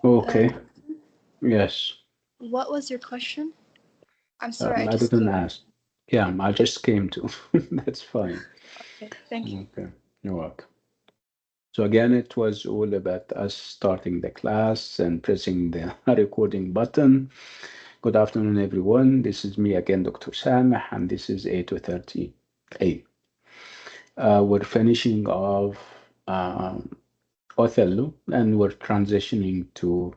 Okay. Yes. What was your question? I'm sorry, I I just didn't came. ask. Yeah, I just came to. That's fine. Okay, thank you. Okay. You're welcome. So again, it was all about us starting the class and pressing the recording button. Good afternoon, everyone. This is me again, Dr. Sameh, and this is A230A. We're finishing off Othello, and we're transitioning to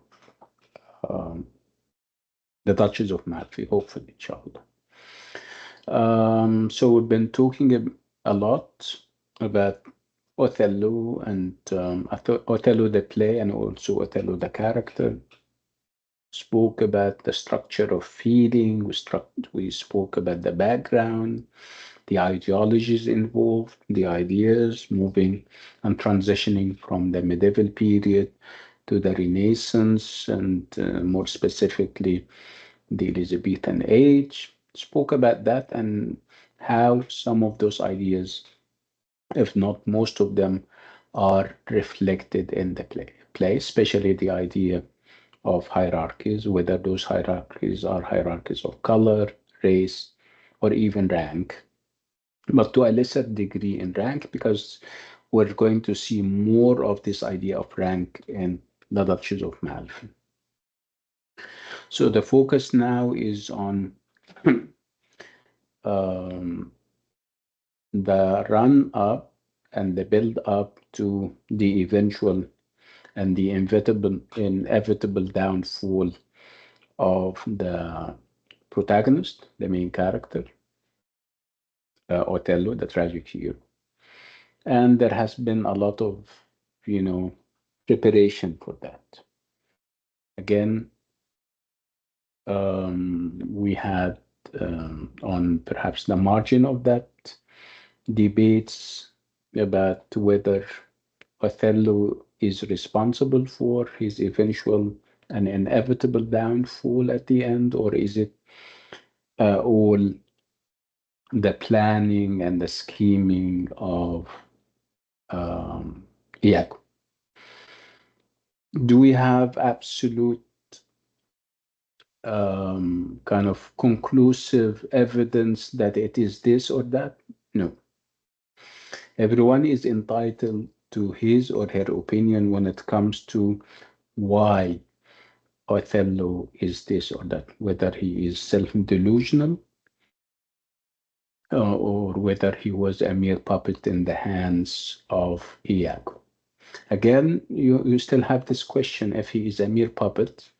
the Duchess of Malfi, hopefully, inshallah. So we've been talking a lot about Othello and Othello the play and also Othello the character. Spoke about the structure of feeling. We spoke about the background, the ideologies involved, the ideas moving and transitioning from the medieval period to the Renaissance and more specifically the Elizabethan age. Spoke about that and how some of those ideas, if not most of them, are reflected in the play, especially the idea of hierarchies, whether those hierarchies are hierarchies of color, race, or even rank, but to a lesser degree in rank, because we're going to see more of this idea of rank in the Duchess of Malfi. So the focus now is on um, the run up and the build up to the eventual and the inevitable downfall of the protagonist, the main character, Othello, the tragic hero. And there has been a lot of, you know, preparation for that. Again, we had on perhaps the margin of that debates about whether Othello is responsible for his eventual and inevitable downfall at the end, or is it all the planning and the scheming of Iago? Do we have absolute kind of conclusive evidence that it is this or that? No. Everyone is entitled to his or her opinion when it comes to why Othello is this or that, whether he is self-delusional or whether he was a mere puppet in the hands of Iago. Again, you still have this question: if he is a mere puppet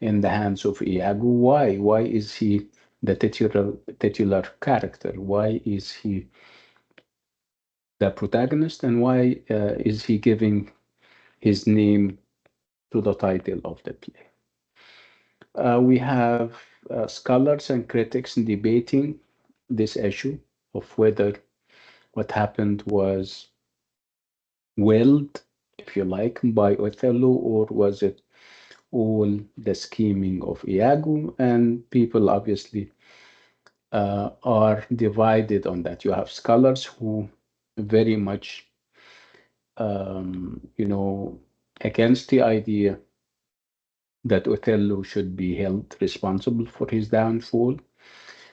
in the hands of Iago, why? Why is he the titular character? Why is he the protagonist? And why is he giving his name to the title of the play? We have scholars and critics debating this issue of whether what happened was willed, if you like, by Othello, or was it all the scheming of Iago? And people obviously are divided on that. You have scholars who very much, you know, against the idea that Othello should be held responsible for his downfall.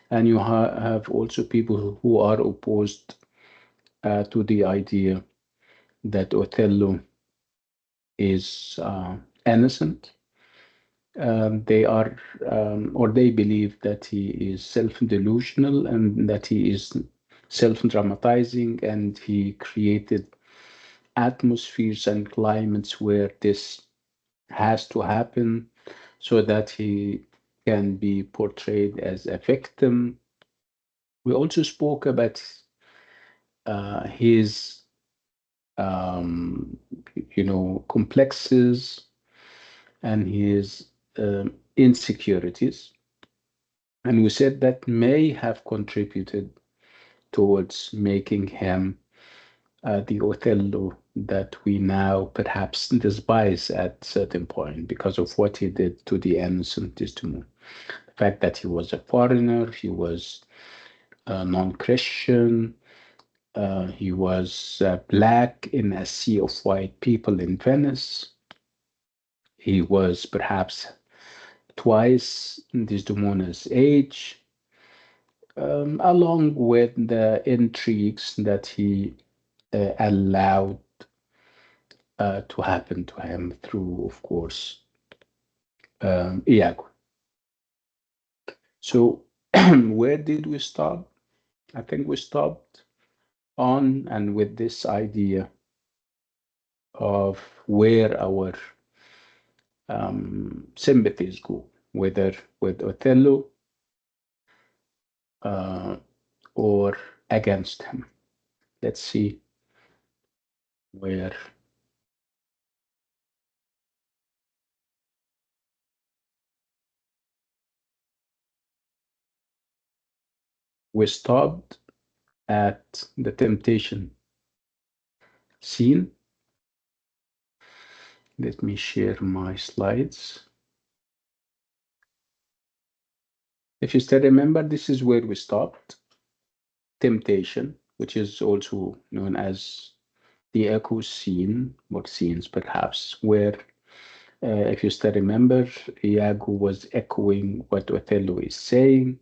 And you have also people who are opposed to the idea that Othello is innocent. They are, or they believe that he is self-delusional and that he is self-dramatizing, and he created atmospheres and climates where this has to happen so that he can be portrayed as a victim. We also spoke about his, um, complexes and his insecurities. And we said that may have contributed towards making him the Othello that we now perhaps despise at certain point because of what he did to the innocent Desdemona. The fact that he was a foreigner, he was non-Christian, he was black in a sea of white people in Venice. He was perhaps twice Desdemona's age, along with the intrigues that he allowed to happen to him through, of course, Iago. So, where did we stop? I think we stopped on and with this idea of where our sympathies go, whether with Othello uh, or against him. Let's see where we stopped at the temptation scene. Let me share my slides. If you still remember, this is where we stopped. Temptation, which is also known as the echo scene, or scenes perhaps, where, if you still remember, Iago was echoing what Othello is saying.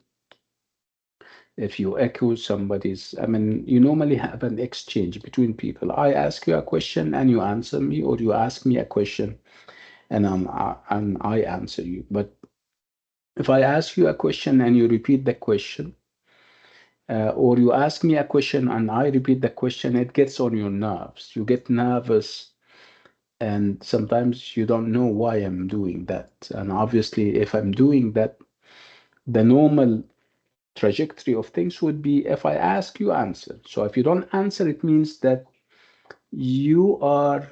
If you echo somebody's, I mean, you normally have an exchange between people. I ask you a question and you answer me, or you ask me a question and I answer you. But if I ask you a question and you repeat the question, or you ask me a question and I repeat the question, it gets on your nerves. You get nervous, and sometimes you don't know why I'm doing that. And obviously, if I'm doing that, the normal trajectory of things would be if I ask, you answer. So if you don't answer, it means that you are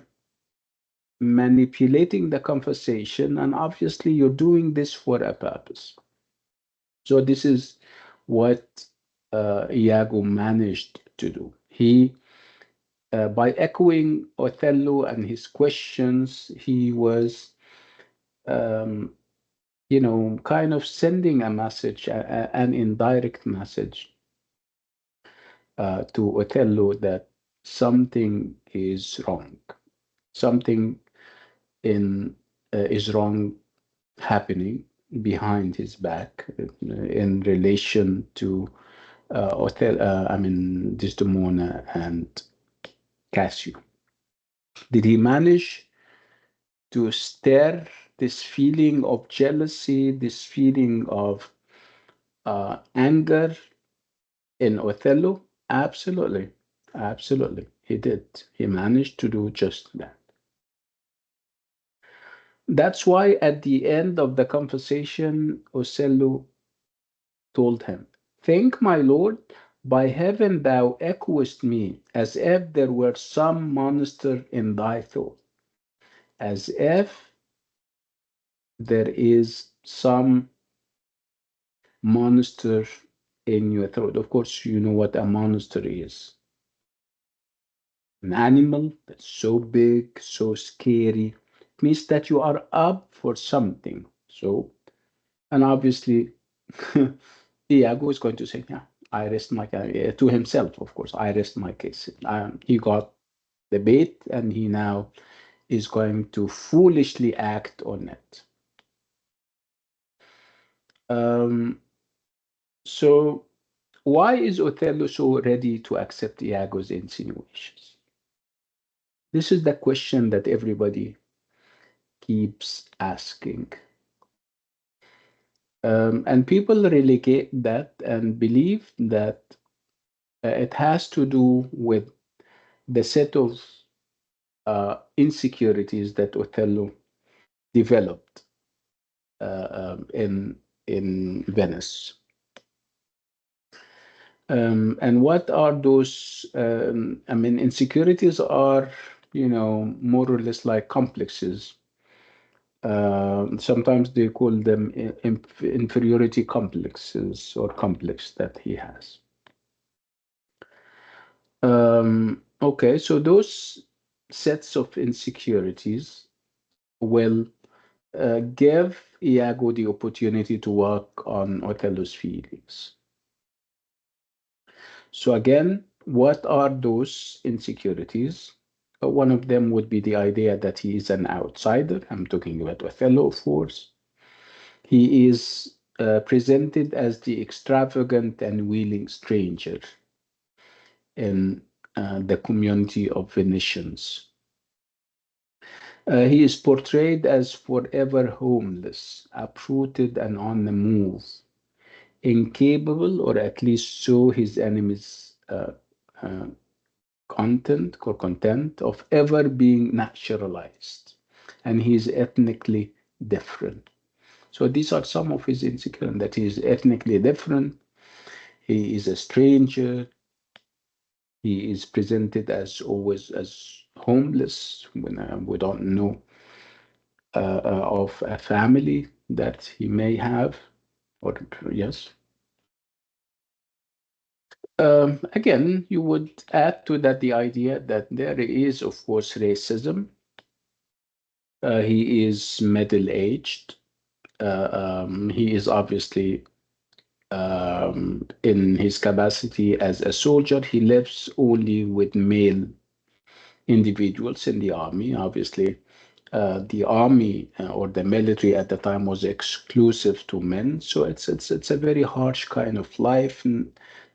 manipulating the conversation, and obviously, you're doing this for a purpose. So this is what Iago managed to do. He, by echoing Othello and his questions, he was, um, kind of sending a message, an indirect message to Othello that something is wrong, something is wrong happening behind his back in relation to Desdemona and Cassio. Did he manage to stir this feeling of jealousy, this feeling of anger in Othello? Absolutely. Absolutely. He did. He managed to do just that. That's why at the end of the conversation, Othello told him, "Think, my lord, by heaven thou echoest me, as if there were some monster in thy thought, as if there is some monster in your throat." Of course, you know what a monster is. An animal that's so big, so scary. It means that you are up for something. So, and obviously, Iago is going to say, "Yeah, I rest my case," to himself, of course. "I rest my case." He got the bait, and he now is going to foolishly act on it. Um, so, why is Othello so ready to accept Iago's insinuations? This is the question that everybody keeps asking. And people relegate that and believe that it has to do with the set of insecurities that Othello developed in Venice. And what are those? Insecurities are, more or less like complexes. Sometimes they call them inferiority complexes or complex that he has. Okay, so those sets of insecurities will give Iago the opportunity to work on Othello's feelings. So again, what are those insecurities? One of them would be the idea that he is an outsider. I'm talking about Othello, of course. He is presented as the extravagant and wheeling stranger in the community of Venetians. He is portrayed as forever homeless, uprooted, and on the move, incapable, or at least so his enemies uh, content of ever being naturalized, and he is ethnically different. So these are some of his insecurities, that he is ethnically different, he is a stranger, he is presented as always as homeless when we don't know of a family that he may have, or yes. Again, you would add to that the idea that there is, of course, racism. He is middle-aged. He is obviously in his capacity as a soldier. He lives only with male individuals in the army. Obviously, the army or the military at the time was exclusive to men, so it's a very harsh kind of life.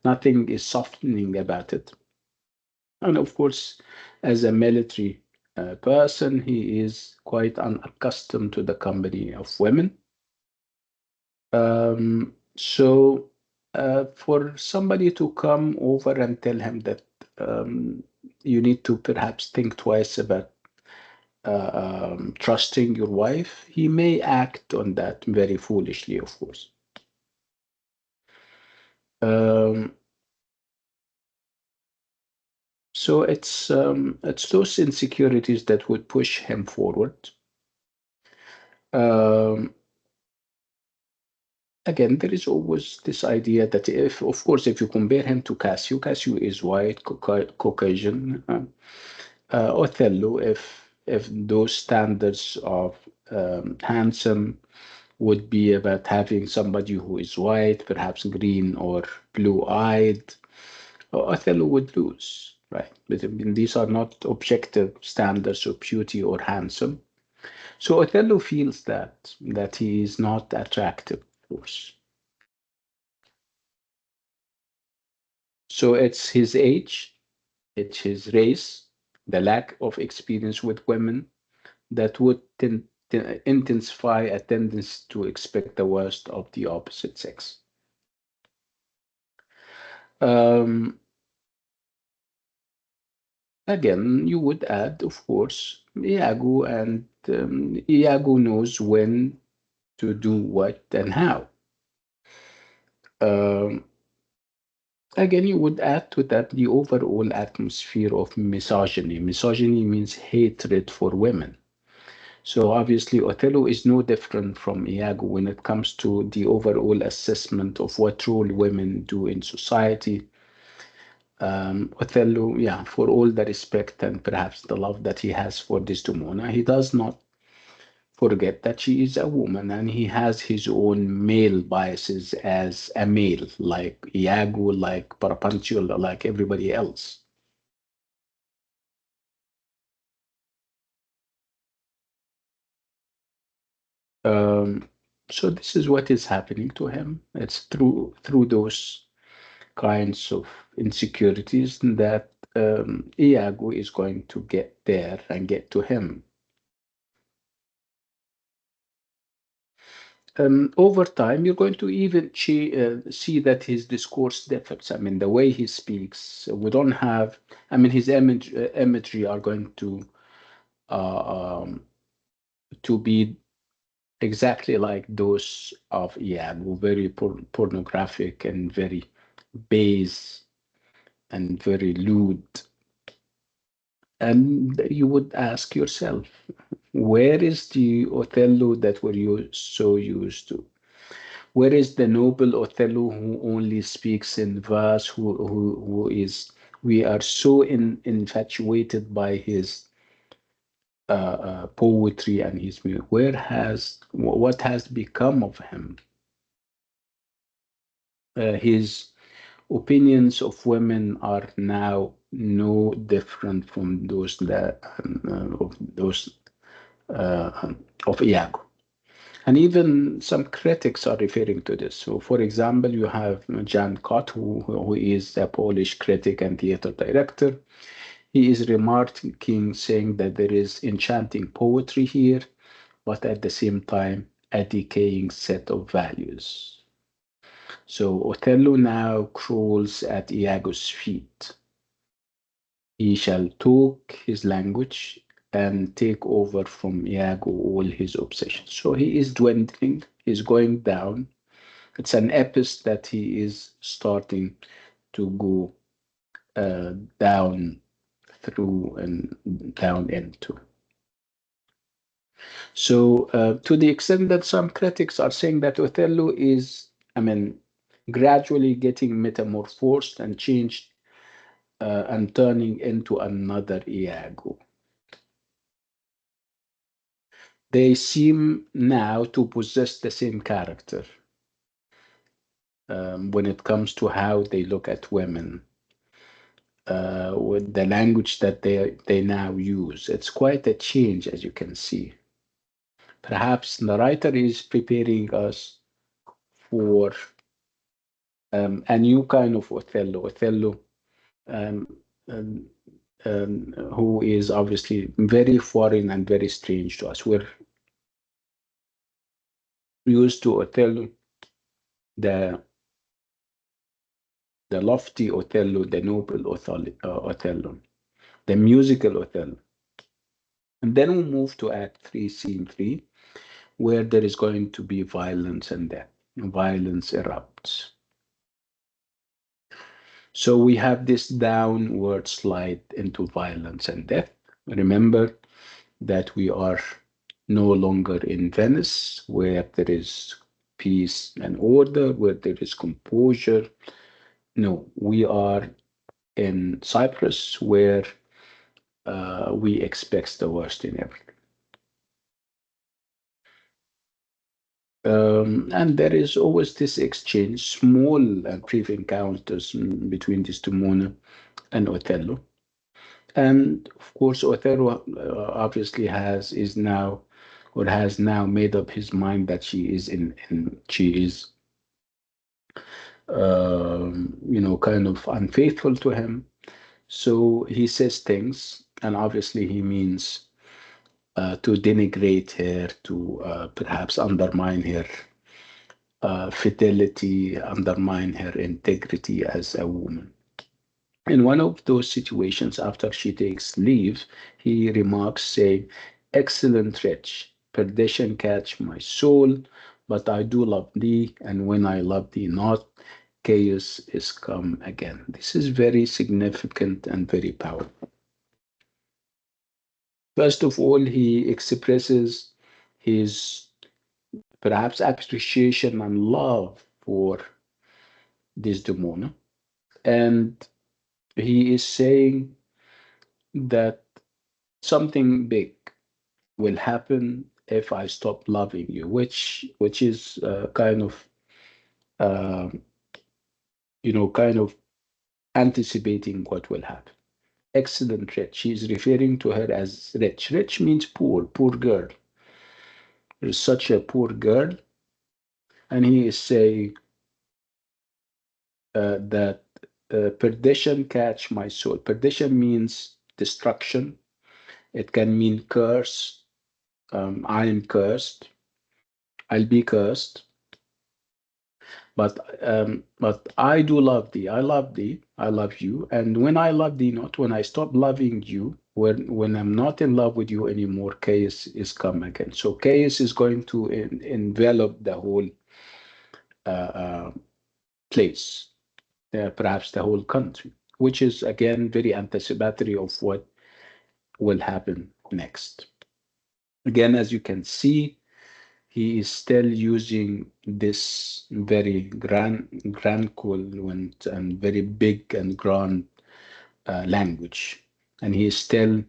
Nothing is softening about it. And of course, as a military person, he is quite unaccustomed to the company of women. So, for somebody to come over and tell him that you need to perhaps think twice about trusting your wife, he may act on that very foolishly, of course. Um, so it's those insecurities that would push him forward. Um, Again, there is always this idea that if, of course, if you compare him to Cassio, Cassio is white, Caucasian. Othello, if those standards of handsome would be about having somebody who is white, perhaps green or blue-eyed, Othello would lose, right? But I mean, these are not objective standards of beauty or handsome. So Othello feels that he is not attractive, of course. So it's his age, it's his race, the lack of experience with women that would intensify a tendency to expect the worst of the opposite sex. Um, Again, you would add, of course, Iago, and Iago knows when to do what and how. Um, Again, you would add to that the overall atmosphere of misogyny. Misogyny means hatred for women. So obviously, Othello is no different from Iago when it comes to the overall assessment of what role women do in society. Othello, yeah, for all the respect and perhaps the love that he has for Desdemona, he does not forget that she is a woman and he has his own male biases as a male, like Iago, like Parapancio, like everybody else. Um, so this is what is happening to him. It's through those kinds of insecurities that Iago is going to get there and get to him. Over time, you're going to even see that his discourse differs. I mean, the way he speaks, we don't have, I mean, his imagery are going to be exactly like those of Iago, very pornographic and very base and very lewd. And you would ask yourself, where is the Othello that we're so used to? Where is the noble Othello who only speaks in verse, who is, we are so infatuated by his poetry and his music? What has become of him? His opinions of women are now no different from those that of those uh, of Iago. And even some critics are referring to this. So, for example, you have Jan Kot, who is a Polish critic and theater director. He is remarking, saying that there is enchanting poetry here, but at the same time, a decaying set of values. So Othello now crawls at Iago's feet. He shall talk his language and take over from Iago all his obsessions. So he is dwindling, he's going down. It's an epis that he is starting to go down through and down into. So, to the extent that some critics are saying that Othello is, I mean, gradually getting metamorphosed and changed and turning into another Iago. They seem now to possess the same character when it comes to how they look at women, with the language that they now use. It's quite a change, as you can see. Perhaps the writer is preparing us for a new kind of Othello, Othello um, um, who is obviously very foreign and very strange to us. We're used to Othello, the the lofty Othello, the noble Othello, the musical Othello. And then we move to Act 3, Scene 3, where there is going to be violence and death. Violence erupts. So we have this downward slide into violence and death. Remember that we are no longer in Venice, where there is peace and order, where there is composure. No, we are in Cyprus, where we expect the worst in everything. And there is always this exchange, small and brief encounters between Desdemona and Othello. And of course, Othello obviously is now or has now made up his mind that she is she is kind of unfaithful to him. So he says things, and obviously he means to denigrate her, to perhaps undermine her fidelity, undermine her integrity as a woman. In one of those situations, after she takes leave, he remarks, saying, "Excellent wretch, perdition catch my soul, but I do love thee, and when I love thee not, chaos is come again." This is very significant and very powerful. First of all, he expresses his perhaps appreciation and love for Desdemona, and he is saying that something big will happen if I stop loving you, which is uh, kind of anticipating what will happen. Excellent rich. She's referring to her as rich. Rich means poor, poor girl. There's such a poor girl, and he is saying that perdition catch my soul. Perdition means destruction. It can mean curse. I am cursed. I'll be cursed. But I do love thee. I love thee. I love you. And when I love thee not, when I stop loving you, when I'm not in love with you anymore, chaos is come again. So chaos is going to envelop the whole uh, uh, place, perhaps the whole country, which is again very anticipatory of what will happen next. Again, as you can see, he is still using this very grandiloquent and very big and grand language, and he is still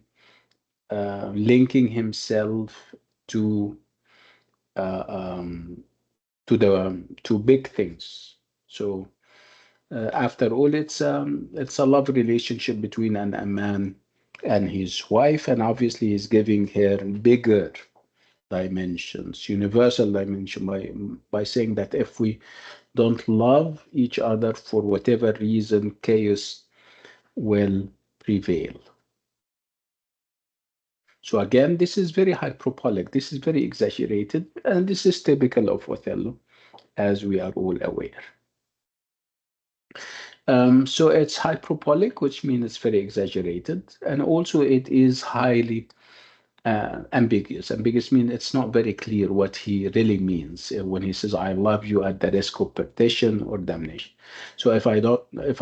linking himself to uh, um, to big things. So After all, it's a love relationship between a man and his wife, and obviously he's giving her bigger dimensions, universal dimension, by saying that if we don't love each other for whatever reason, chaos will prevail. So again, this is very hyperbolic, this is very exaggerated, and this is typical of Othello, as we are all aware. So it's hyperbolic, which means it's very exaggerated, and also it is highly ambiguous. Ambiguous means it's not very clear what he really means when he says "I love you" at the risk of perdition or damnation. So if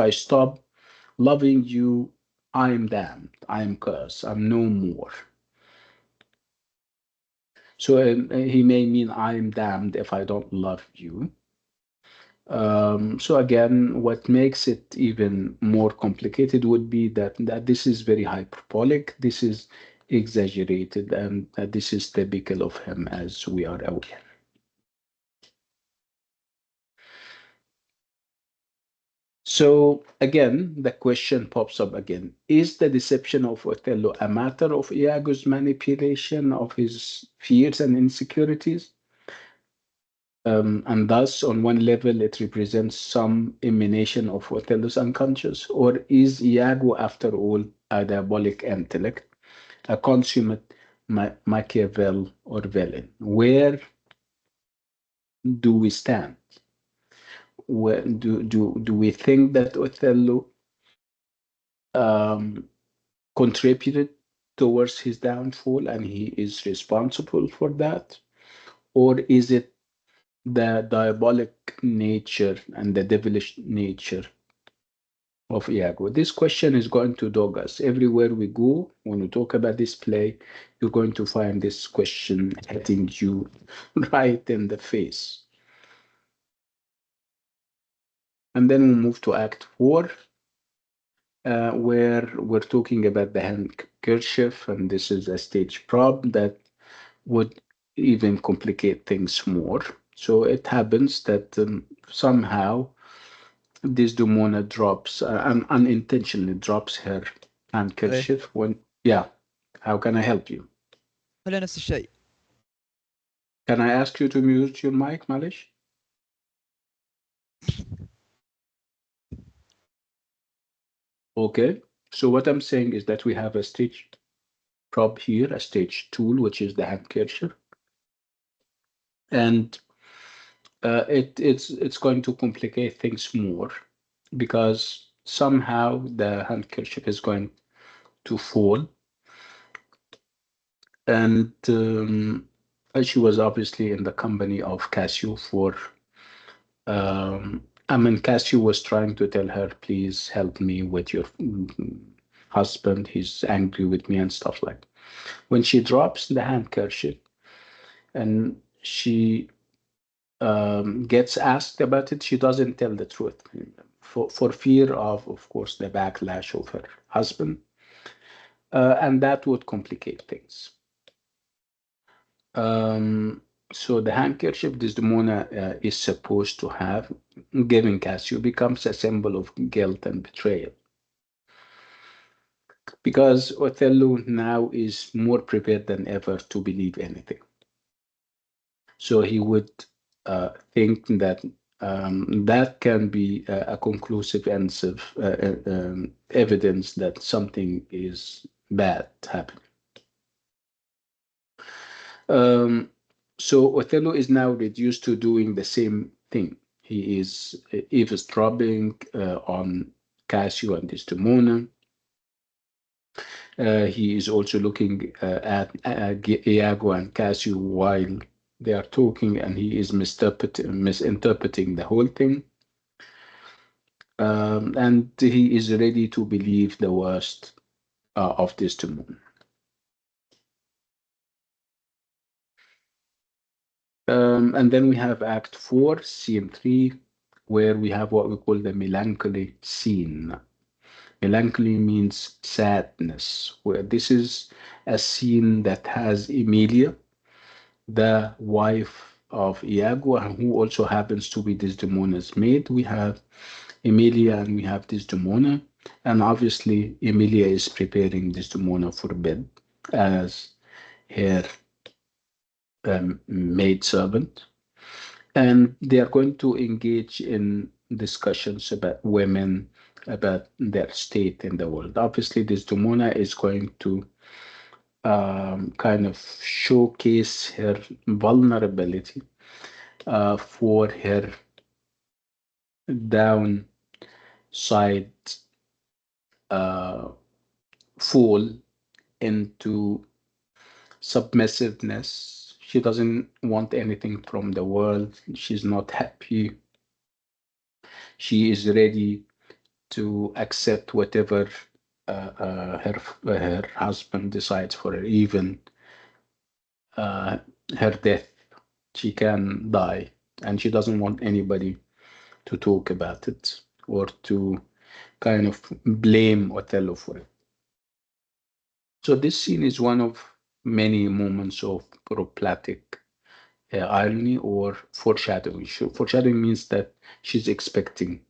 I stop loving you, I am damned, I am cursed, I'm no more. So he may mean I am damned if I don't love you. So again, what makes it even more complicated would be that this is very hyperbolic, this is exaggerated, and that this is typical of him, as we are aware. So again, the question pops up again. Is the deception of Othello a matter of Iago's manipulation of his fears and insecurities? And thus, on one level, it represents some emanation of Othello's unconscious, or is Iago, after all, a diabolic intellect, a consummate Machiavel or villain? Where do we stand? Where do we think that Othello um, contributed towards his downfall and he is responsible for that? Or is it the diabolic nature and the devilish nature of Iago? This question is going to dog us everywhere we go. When we talk about this play, you're going to find this question hitting you right in the face. And then we move to Act 4, where we're talking about the handkerchief, and this is a stage prop that would even complicate things more. So it happens that somehow Desdemona drops, unintentionally drops her ايه handkerchief when, yeah, how can I help you? خلينا نفس الشيء. Can I ask you to mute your mic, Malish? Okay, so what I'm saying is that we have a stage prop here, a stage tool, which is the handkerchief. And it's going to complicate things more because somehow the handkerchief is going to fall. And she was obviously in the company of Cassio for Cassio was trying to tell her, please help me with your husband. He's angry with me and stuff like that. When she drops the handkerchief and she gets asked about it, she doesn't tell the truth for fear of course, the backlash of her husband. And that would complicate things. So the handkerchief Desdemona is supposed to have, given Cassio, becomes a symbol of guilt and betrayal. Because Othello now is more prepared than ever to believe anything. So he would think that that can be a conclusive evidence that something is bad happening. So Othello is now reduced to doing the same thing. He is eavesdropping on Cassio and Desdemona. He is also looking at Iago and Cassio while they are talking, and he is misinterpreting the whole thing. And he is ready to believe the worst of Desdemona. And then we have Act 4, Scene 3, where we have what we call the melancholy scene. Melancholy means sadness, where this is a scene that has Emilia, the wife of Iago, who also happens to be Desdemona's maid. We have Emilia and we have Desdemona. And obviously, Emilia is preparing Desdemona for bed as her maid servant. And they are going to engage in discussions about women, about their state in the world. Obviously, Desdemona is going to kind of showcase her vulnerability for her downside fall into submissiveness. She doesn't want anything from the world. She's not happy. She is ready to accept whatever her husband decides for her, even uh, her death. She can die, and she doesn't want anybody to talk about it or to kind of blame Othello for it. So this scene is one of many moments of propletic irony or foreshadowing. Foreshadowing means that she's expecting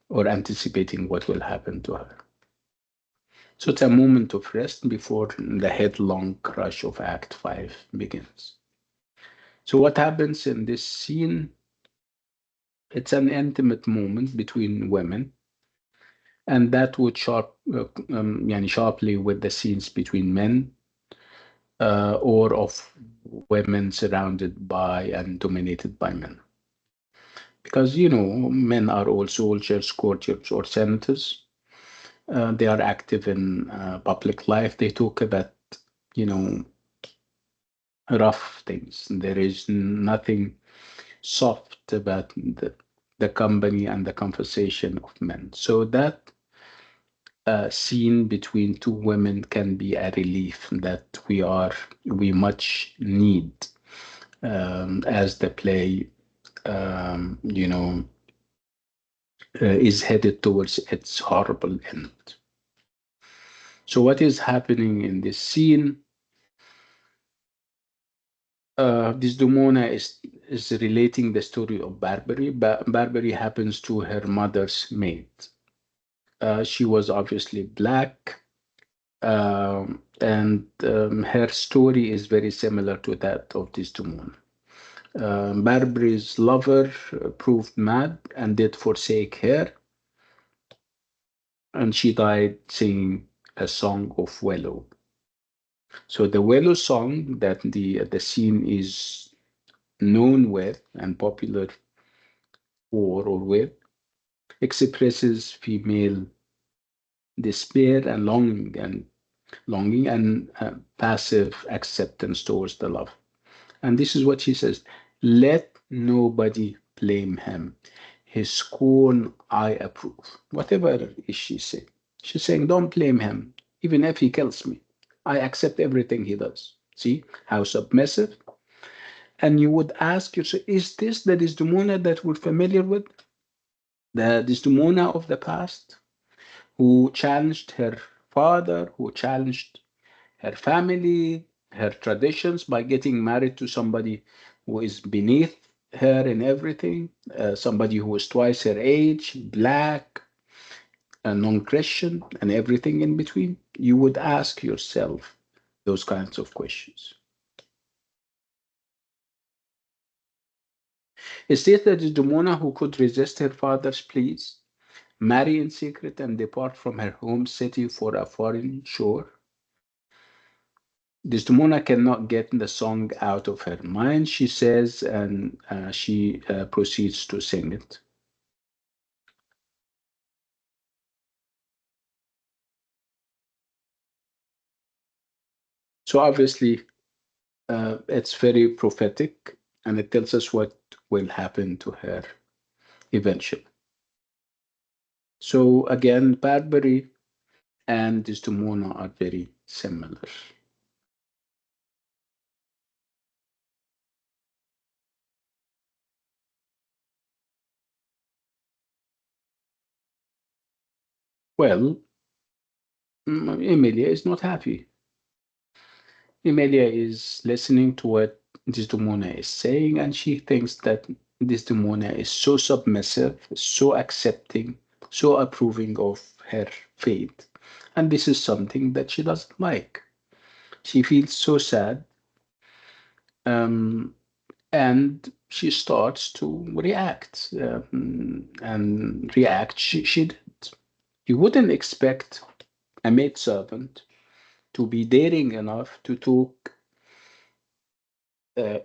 or anticipating what will happen to her. So it's a moment of rest before the headlong crush of Act 5 begins. So what happens in this scene? It's an intimate moment between women, and that would sharply with the scenes between men or of women surrounded by and dominated by men. Because, men are all soldiers, courtiers, or senators. They are active in public life. They talk about, you know, rough things. There is nothing soft about the company and the conversation of men. So that scene between two women can be a relief that we much need as the play is headed towards its horrible end. So what is happening in this scene? Desdemona is relating the story of Barbary. Barbary happens to her mother's maid. She was obviously black, and her story is very similar to that of Desdemona. Barbary's lover proved mad and did forsake her, and she died singing a song of Willow. So the Willow song that the scene is known with and popular for or with expresses female despair and longing and passive acceptance towards the love. And this is what she says: let nobody blame him. His scorn I approve. Whatever is she saying? She's saying, don't blame him, even if he kills me. I accept everything he does. See how submissive? And you would ask yourself, is this the Desdemona that we're familiar with? The Desdemona of the past, who challenged her father, who challenged her family, her traditions by getting married to somebody who is beneath her in everything, somebody who is twice her age, black, non-Christian, and everything in between. You would ask yourself those kinds of questions. Is this the Desdemona who could resist her father's pleas, marry in secret, and depart from her home city for a foreign shore? Desdemona cannot get the song out of her mind, she says, and she proceeds to sing it. So obviously, it's very prophetic, and it tells us what will happen to her eventually. So again, Barbary and Desdemona are very similar. Well, Emilia is not happy. Emilia is listening to what Desdemona is saying, and she thinks that Desdemona is so submissive, so accepting, so approving of her fate. And this is something that she doesn't like. She feels so sad, um, and she starts to react and react. She did. You wouldn't expect a maidservant to be daring enough to talk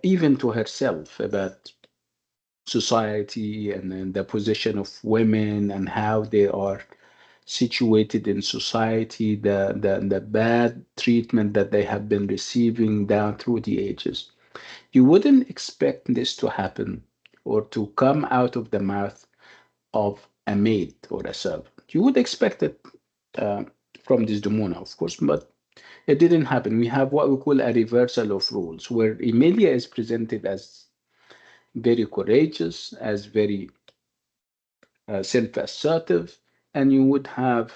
even to herself about society and the position of women and how they are situated in society, the bad treatment that they have been receiving down through the ages. You wouldn't expect this to happen or to come out of the mouth of a maid or a servant. You would expect it uh, from Desdemona, of course, but it didn't happen. We have what we call a reversal of roles, where Emilia is presented as very courageous, as very self-assertive, and you would have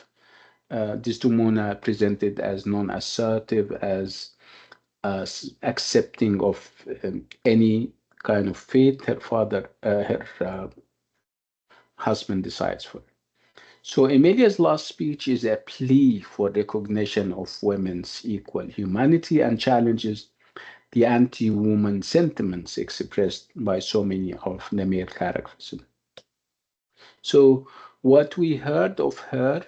Desdemona presented as non-assertive, as accepting of any kind of fate her husband decides for. So Emilia's last speech is a plea for recognition of women's equal humanity and challenges the anti-woman sentiments expressed by so many of the male characters. So what we heard of her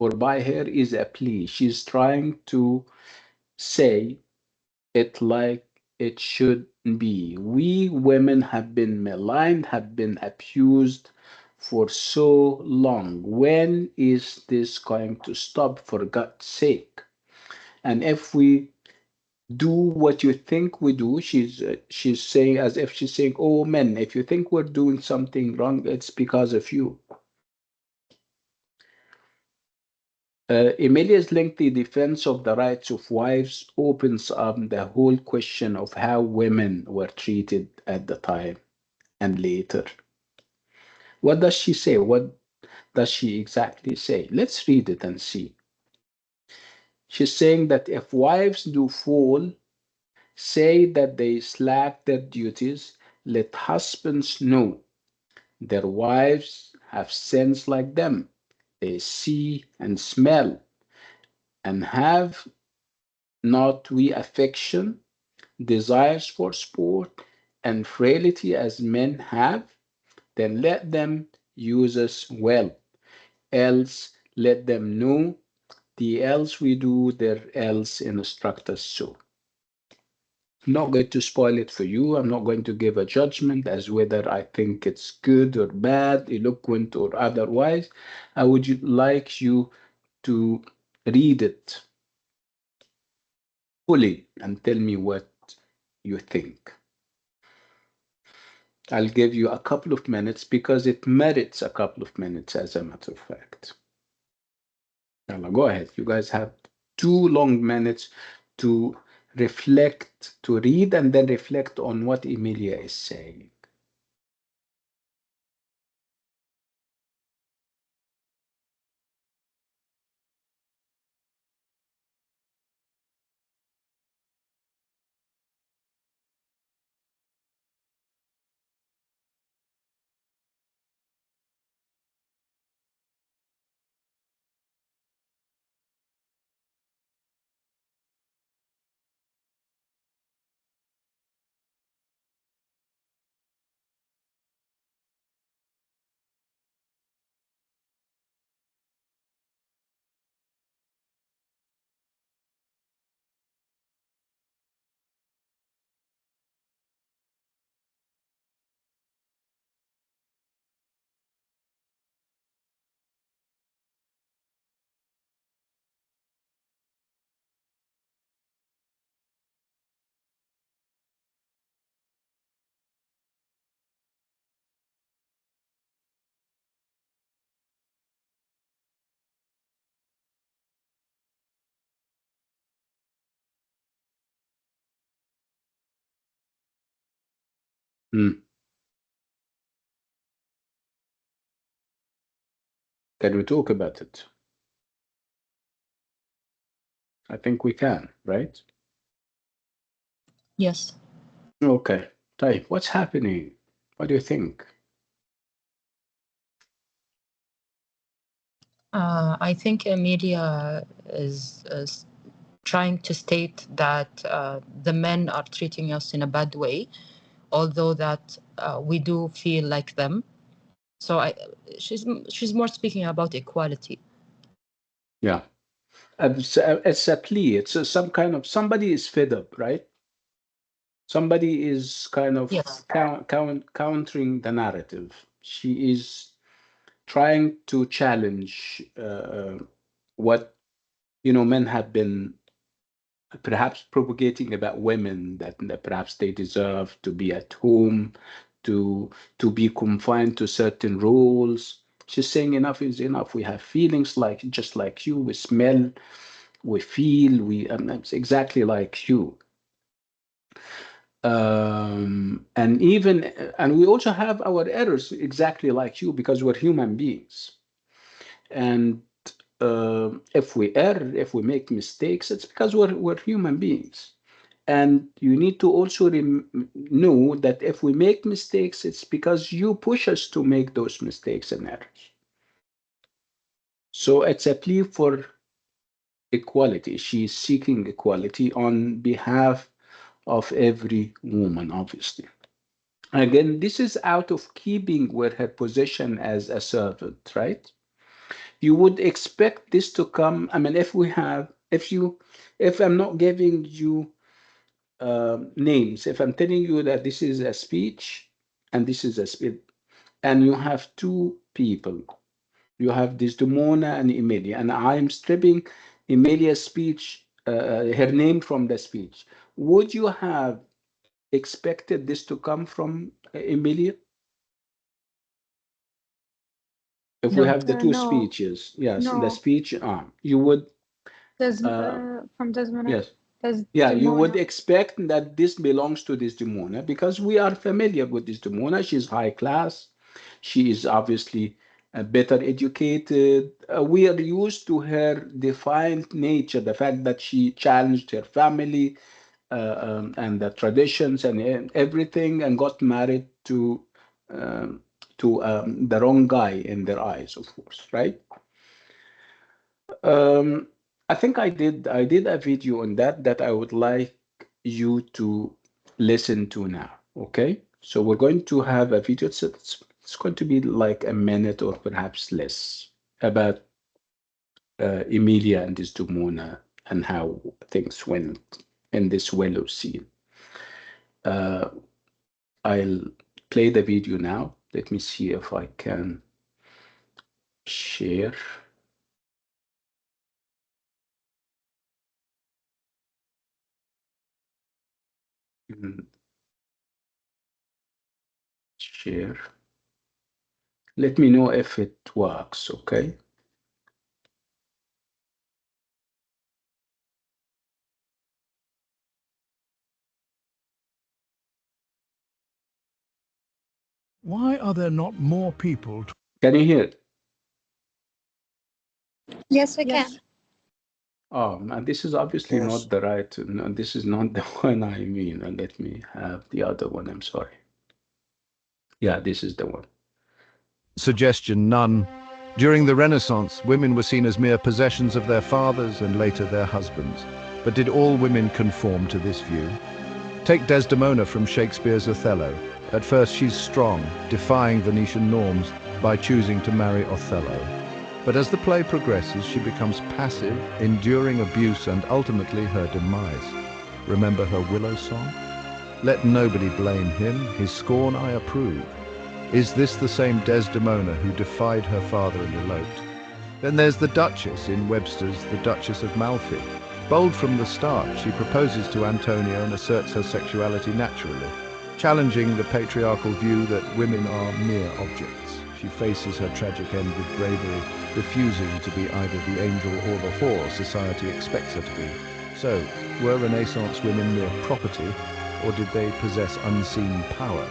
or by her is a plea. She's trying to say it like it should be. We women have been maligned, have been abused for so long. When is this going to stop, for God's sake? And if we do what you think we do, she's saying, as if she's saying, oh men, if you think we're doing something wrong, it's because of you. Emilia's lengthy defense of the rights of wives opens up the whole question of how women were treated at the time and later. What does she say? What does she exactly say? Let's read it and see. She's saying that if wives do fall, say that they slack their duties, let husbands know their wives have sins like them. They see and smell, and have not we affection, desires for sport, and frailty as men have? Then let them use us well, else let them know the else we do, their else instruct us so. I'm not going to spoil it for you. I'm not going to give a judgment as whether I think it's good or bad, eloquent or otherwise. I would like you to read it fully and tell me what you think. I'll give you a couple of minutes because it merits a couple of minutes, as a matter of fact. Yalla, go ahead. You guys have 2 long minutes to reflect, to read, and then reflect on what Emilia is saying. Hmm. Can we talk about it? I think we can, right? Yes. Okay. طيب, what's happening? What do you think? I think Emilia is trying to state that the men are treating us in a bad way, although that we do feel like them. So she's more speaking about equality. Yeah. It's a plea. It's some kind of, somebody is fed up, right? Somebody is kind of Yes. countering the narrative. She is trying to challenge what men have been perhaps propagating about women, that perhaps they deserve to be at home, to be confined to certain roles. She's saying enough is enough. We have feelings just like you. We smell, we feel, it's exactly like you. And we also have our errors exactly like you, because we're human beings. And if we err, if we make mistakes, it's because we're human beings. And you need to also know that if we make mistakes, it's because you push us to make those mistakes and errors. So it's a plea for equality. She's seeking equality on behalf of every woman, obviously. Again, this is out of keeping with her position as a servant, right? You would expect this to come. I mean, if I'm not giving you names, if I'm telling you that this is a speech and this is a speech, and you have two people, you have Desdemona and Emilia, and I'm stripping Emilia's speech, her name from the speech, would you have expected this to come from Emilia? If we No. have the two No. speeches, yes, No. the speech, you would, From Desmond. yes, yeah, you would expect that this belongs to Desdemona, because we are familiar with Desdemona. She's high class. She is obviously better educated. We are used to her defiant nature, the fact that she challenged her family and the traditions and everything, and got married to the wrong guy in their eyes, of course, right? I think I did a video on that I would like you to listen to now. Okay, so we're going to have a video. It's going to be like a minute or perhaps less, about Emilia and Desdemona and how things went in this willow scene. I'll play the video now. Let me see if I can share. Share. Let me know if it works, okay? Why are there not more people? Can you hear it? Yes, I can. Oh, and this is obviously not the right, no, this is not the one I mean. And let me have the other one, I'm sorry. Yeah, this is the one. Suggestion none. During the Renaissance, women were seen as mere possessions of their fathers and later their husbands. But did all women conform to this view? Take Desdemona from Shakespeare's Othello. At first she's strong, defying Venetian norms by choosing to marry Othello. But as the play progresses, she becomes passive, enduring abuse and ultimately her demise. Remember her Willow song? Let nobody blame him, his scorn I approve. Is this the same Desdemona who defied her father and eloped? Then there's the Duchess in Webster's The Duchess of Malfi. Bold from the start, she proposes to Antonio and asserts her sexuality naturally, challenging the patriarchal view that women are mere objects. She faces her tragic end with bravery, refusing to be either the angel or the whore society expects her to be. So, were Renaissance women mere property, or did they possess unseen power?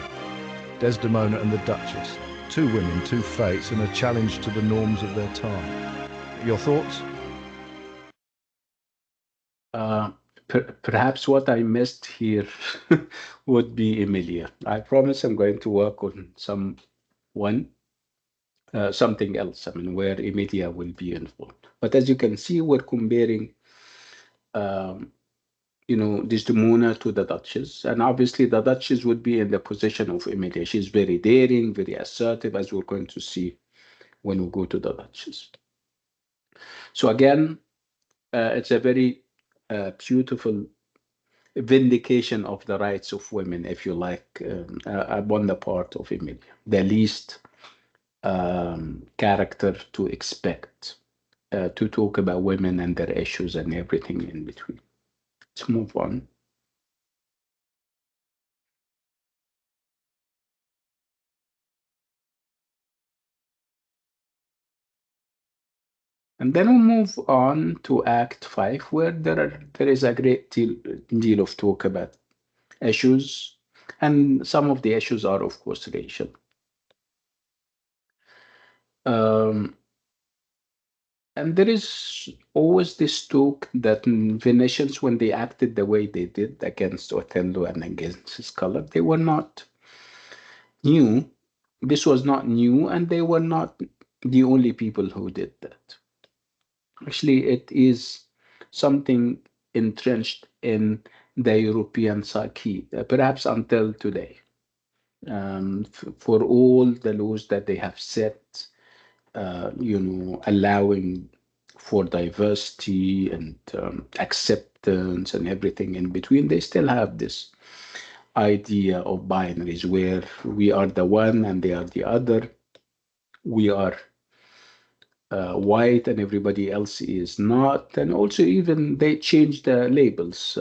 Desdemona and the Duchess, two women, two fates, and a challenge to the norms of their time. Your thoughts? perhaps what I missed here would be Emilia. I promise I'm going to work on something else, I mean, where Emilia will be involved. But as you can see, we're comparing, Desdemona to the Duchess. And obviously, the Duchess would be in the position of Emilia. She's very daring, very assertive, as we're going to see when we go to the Duchess. So again, it's a very beautiful vindication of the rights of women, if you like, upon the part of Emilia. The least character to expect to talk about women and their issues and everything in between. Let's move on. And then we'll move on to Act 5, where there is a great deal of talk about issues, and some of the issues are, of course, racial. And there is always this talk that Venetians, when they acted the way they did against Othello and against his color, they were not new. This was not new, and they were not the only people who did that. Actually, it is something entrenched in the European psyche, perhaps until today. For all the laws that they have set, allowing for diversity and acceptance and everything in between, they still have this idea of binaries where we are the one and they are the other. We are white and everybody else is not. And also even they changed the labels.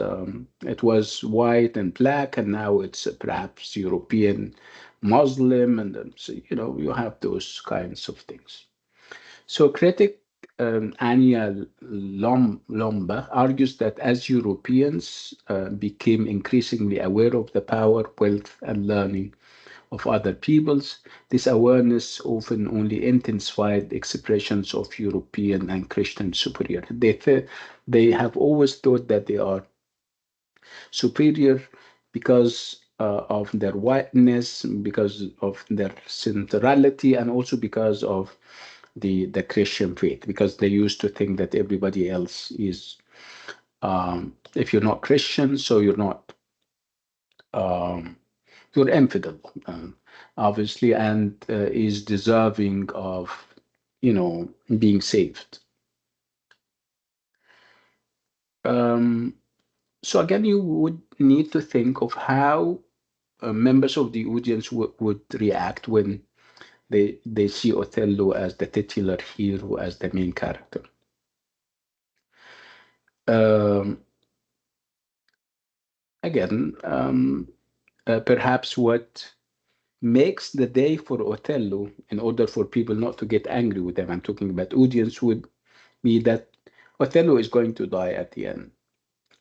It was white and black, and now it's perhaps European Muslim, and so, you have those kinds of things. So critic Anya Lomba argues that as Europeans became increasingly aware of the power, wealth, and learning of other peoples, this awareness often only intensified expressions of European and Christian superiority. They have always thought that they are superior because of their whiteness, because of their centrality, and also because of the Christian faith, because they used to think that everybody else is, if you're not Christian, so you're not, you're infidel, obviously, and is deserving of, being saved. So again, you would need to think of how members of the audience would react when they see Othello as the titular hero, as the main character. Again, perhaps what makes the day for Othello, in order for people not to get angry with them, I'm talking about audience, would be that Othello is going to die at the end.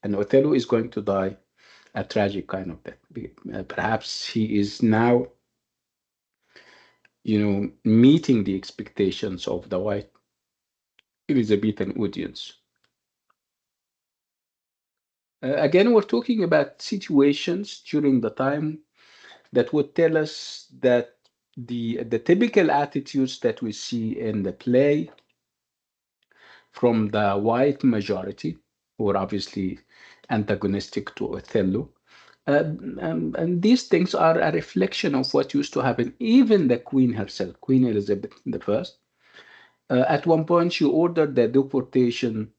And Othello is going to die a tragic kind of death. Perhaps he is now, meeting the expectations of the white Elizabethan audience. Again, we're talking about situations during the time that would tell us that the typical attitudes that we see in the play from the white majority, who are obviously antagonistic to Othello, and these things are a reflection of what used to happen. Even the Queen herself, Queen Elizabeth I, at one point she ordered the deportation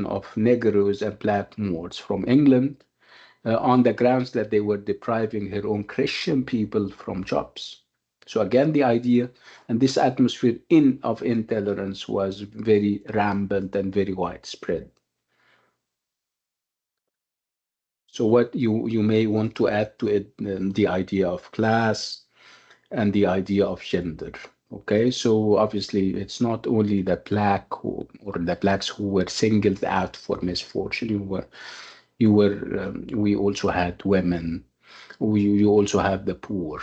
of Negroes and Black Moors from England on the grounds that they were depriving her own Christian people from jobs. So again, the idea and this atmosphere of intolerance was very rampant and very widespread. So what you may want to add to it, the idea of class and the idea of gender. Okay, so obviously it's not only the the blacks who were singled out for misfortune. We also had women. You also have the poor.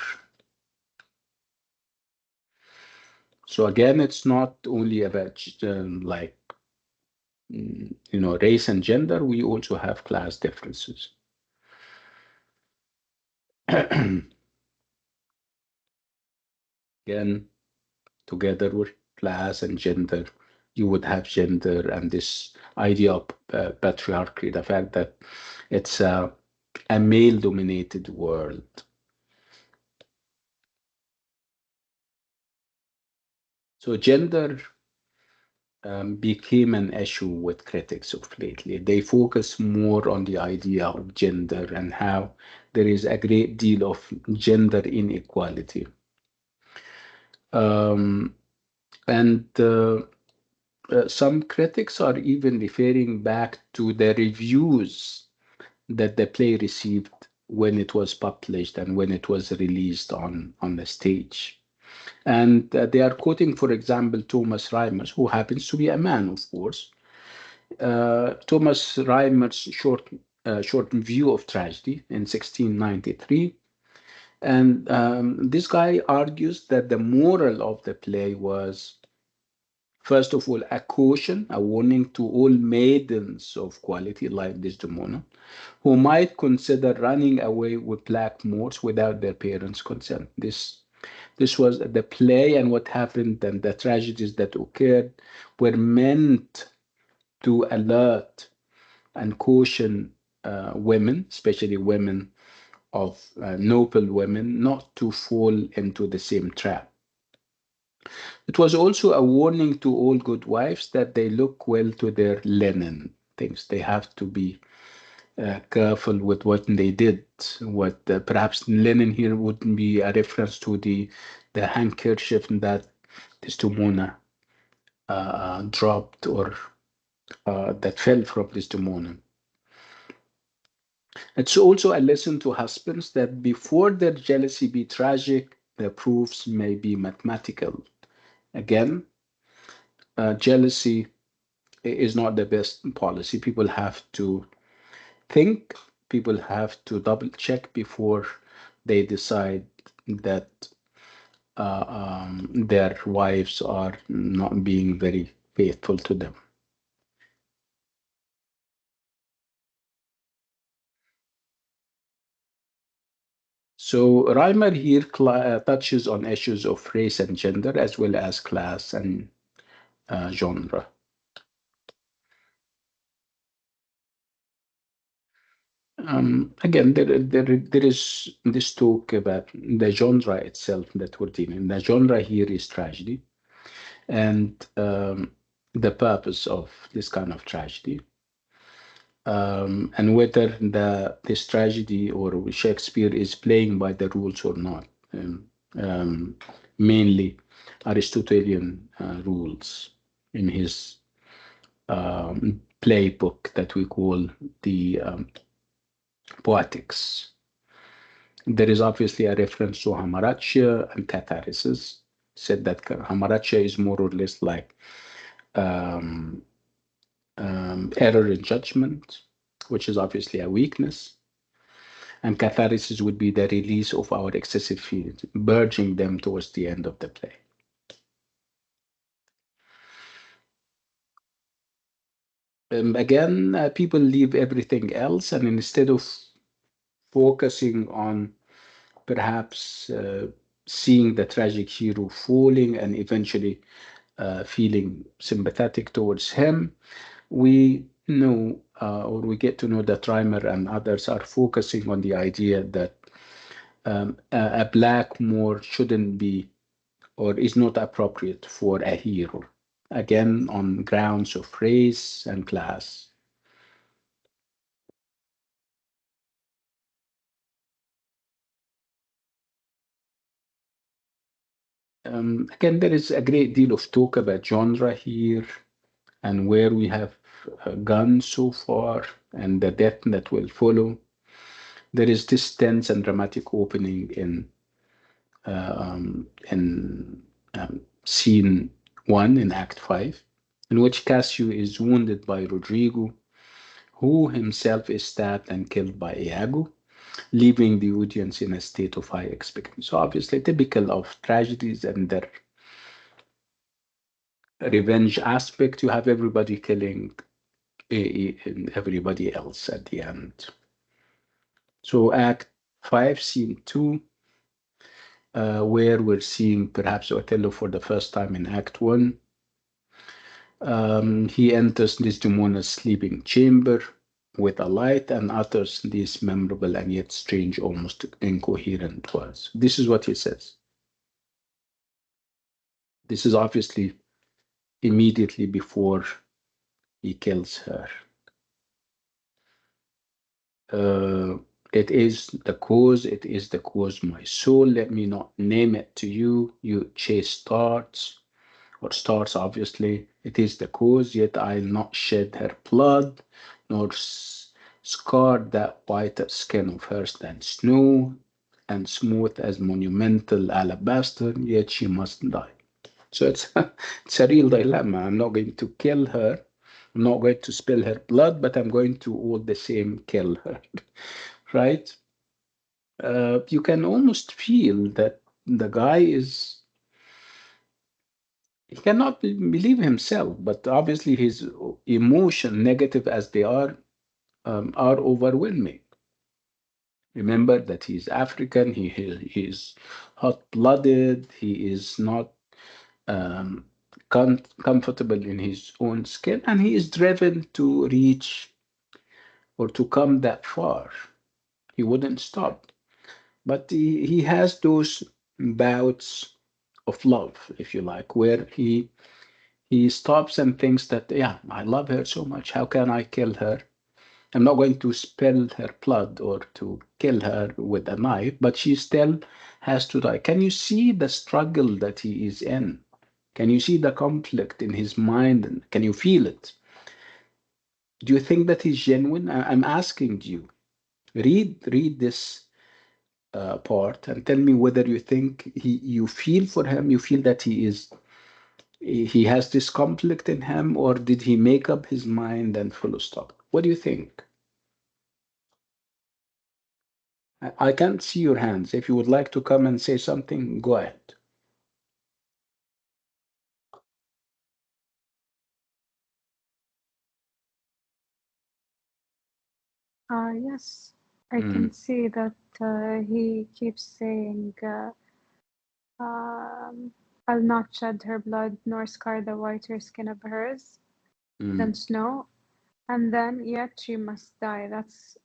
So again, it's not only about like race and gender, we also have class differences. Again, together with class and gender, you would have gender and this idea of patriarchy, the fact that it's a male-dominated world. So gender became an issue with critics of lately. They focus more on the idea of gender and how there is a great deal of gender inequality. And some critics are even referring back to the reviews that the play received when it was published and when it was released on the stage. And they are quoting, for example, Thomas Reimers, who happens to be a man, of course. Thomas Reimers' short view of tragedy in 1693. And this guy argues that the moral of the play was, first of all, a caution, a warning to all maidens of quality like Desdemona, who might consider running away with blackamoors without their parents' consent. This was the play, and what happened and the tragedies that occurred were meant to alert and caution women, especially women of noble women, not to fall into the same trap. It was also a warning to all good wives that they look well to their linen things. They have to be careful with what they did. What perhaps linen here wouldn't be a reference to the handkerchief that Desdemona dropped or that fell from Desdemona. It's also a lesson to husbands that before their jealousy be tragic, their proofs may be mathematical. Again, jealousy is not the best policy. People have to think, people have to double check before they decide that their wives are not being very faithful to them. So Reimer here touches on issues of race and gender as well as class and genre. Again, there is this talk about the genre itself that we're dealing. The genre here is tragedy, and the purpose of this kind of tragedy, and whether this tragedy or Shakespeare is playing by the rules or not. Mainly Aristotelian rules in his playbook that we call the Poetics. There is obviously a reference to hamartia and catharsis. Said that hamartia is more or less like error in judgment, which is obviously a weakness. And catharsis would be the release of our excessive feelings, purging them towards the end of the play. Again, people leave everything else, and instead of focusing on perhaps seeing the tragic hero falling and eventually feeling sympathetic towards him, we know or we get to know that Reimer and others are focusing on the idea that a blackamoor shouldn't be or is not appropriate for a hero, again on grounds of race and class. Again, there is a great deal of talk about genre here and where we have gone so far and the death that will follow. There is this tense and dramatic opening in scene 1 in Act 5, in which Cassio is wounded by Rodrigo, who himself is stabbed and killed by Iago, leaving the audience in a state of high expectancy. So obviously typical of tragedies and their revenge aspect, you have everybody killing everybody else at the end. So Act 5, Scene 2, where we're seeing perhaps Othello for the first time in Act 1. He enters Desdemona's sleeping chamber with a light and utters these memorable and yet strange, almost incoherent words. This is what he says. This is obviously immediately before he kills her. It is the cause, my soul. Let me not name it to you. You chase stars, obviously. It is the cause, yet I'll not shed her blood, nor scar that whiter skin of hers than snow, and smooth as monumental alabaster, yet she must die. So it's a real dilemma. I'm not going to kill her. I'm not going to spill her blood, but I'm going to all the same kill her, right? You can almost feel that the guy he cannot believe himself, but obviously his emotion, negative as they are overwhelming. Remember that he's African, he is hot-blooded, he is not um, comfortable in his own skin, and he is driven to reach or to come that far. He wouldn't stop. But he has those bouts of love, if you like, where he stops and thinks that, yeah, I love her so much. How can I kill her? I'm not going to spill her blood or to kill her with a knife, but she still has to die. Can you see the struggle that he is in? Can you see the conflict in his mind? And can you feel it? Do you think that he's genuine? I'm asking you. Read this part and tell me whether you think you feel for him, you feel that he has this conflict in him, or did he make up his mind and full stop? What do you think? I can't see your hands. If you would like to come and say something, go ahead. Yes, I can see that he keeps saying, I'll not shed her blood nor scar the whiter skin of hers than snow, and then yet she must die. That's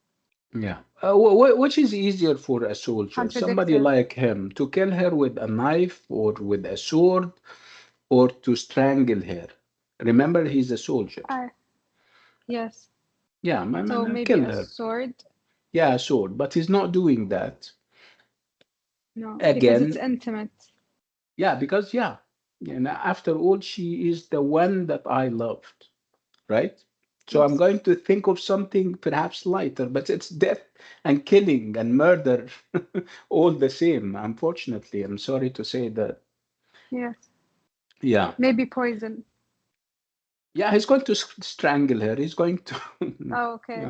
Yeah. Which is easier for a soldier? Somebody contradictive. like him to kill her with a knife or with a sword, or to strangle her? Remember, he's a soldier. Yes. Yeah, So maybe kill a her. sword? Yeah, a sword, but he's not doing that. No, because it's Again, intimate. yeah, because and after all, she is the one that I loved, right? So I'm Yes. going to think of something perhaps lighter, but it's death and killing and murder all the same. Unfortunately, I'm sorry to say that. Yes. Yeah. Maybe poison. Yeah, he's going to strangle her. He's going to. Oh, okay.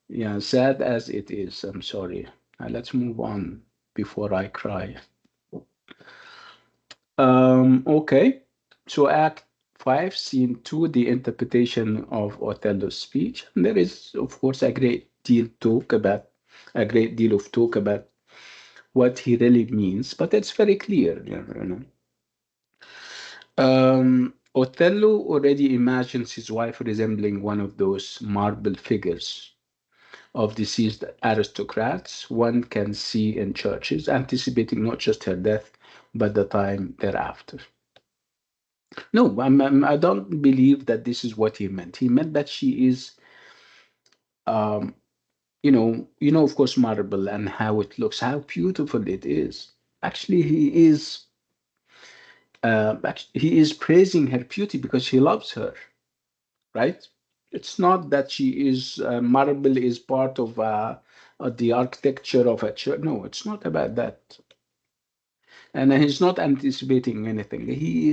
Yeah, sad as it is. I'm sorry. Let's move on before I cry. Okay. So Act 5, Scene 2, the interpretation of Othello's speech. And there is, of course, a great deal of talk about what he really means, but it's very clear, you know. Othello already imagines his wife resembling one of those marble figures of deceased aristocrats one can see in churches, anticipating not just her death, but the time thereafter. No, I don't believe that this is what he meant. He meant that she is, um, of course, marble and how it looks, how beautiful it is. Actually, he is praising her beauty because he loves her, right? It's not that she is marble is part of the architecture of a church. No, it's not about that. And he's not anticipating anything. He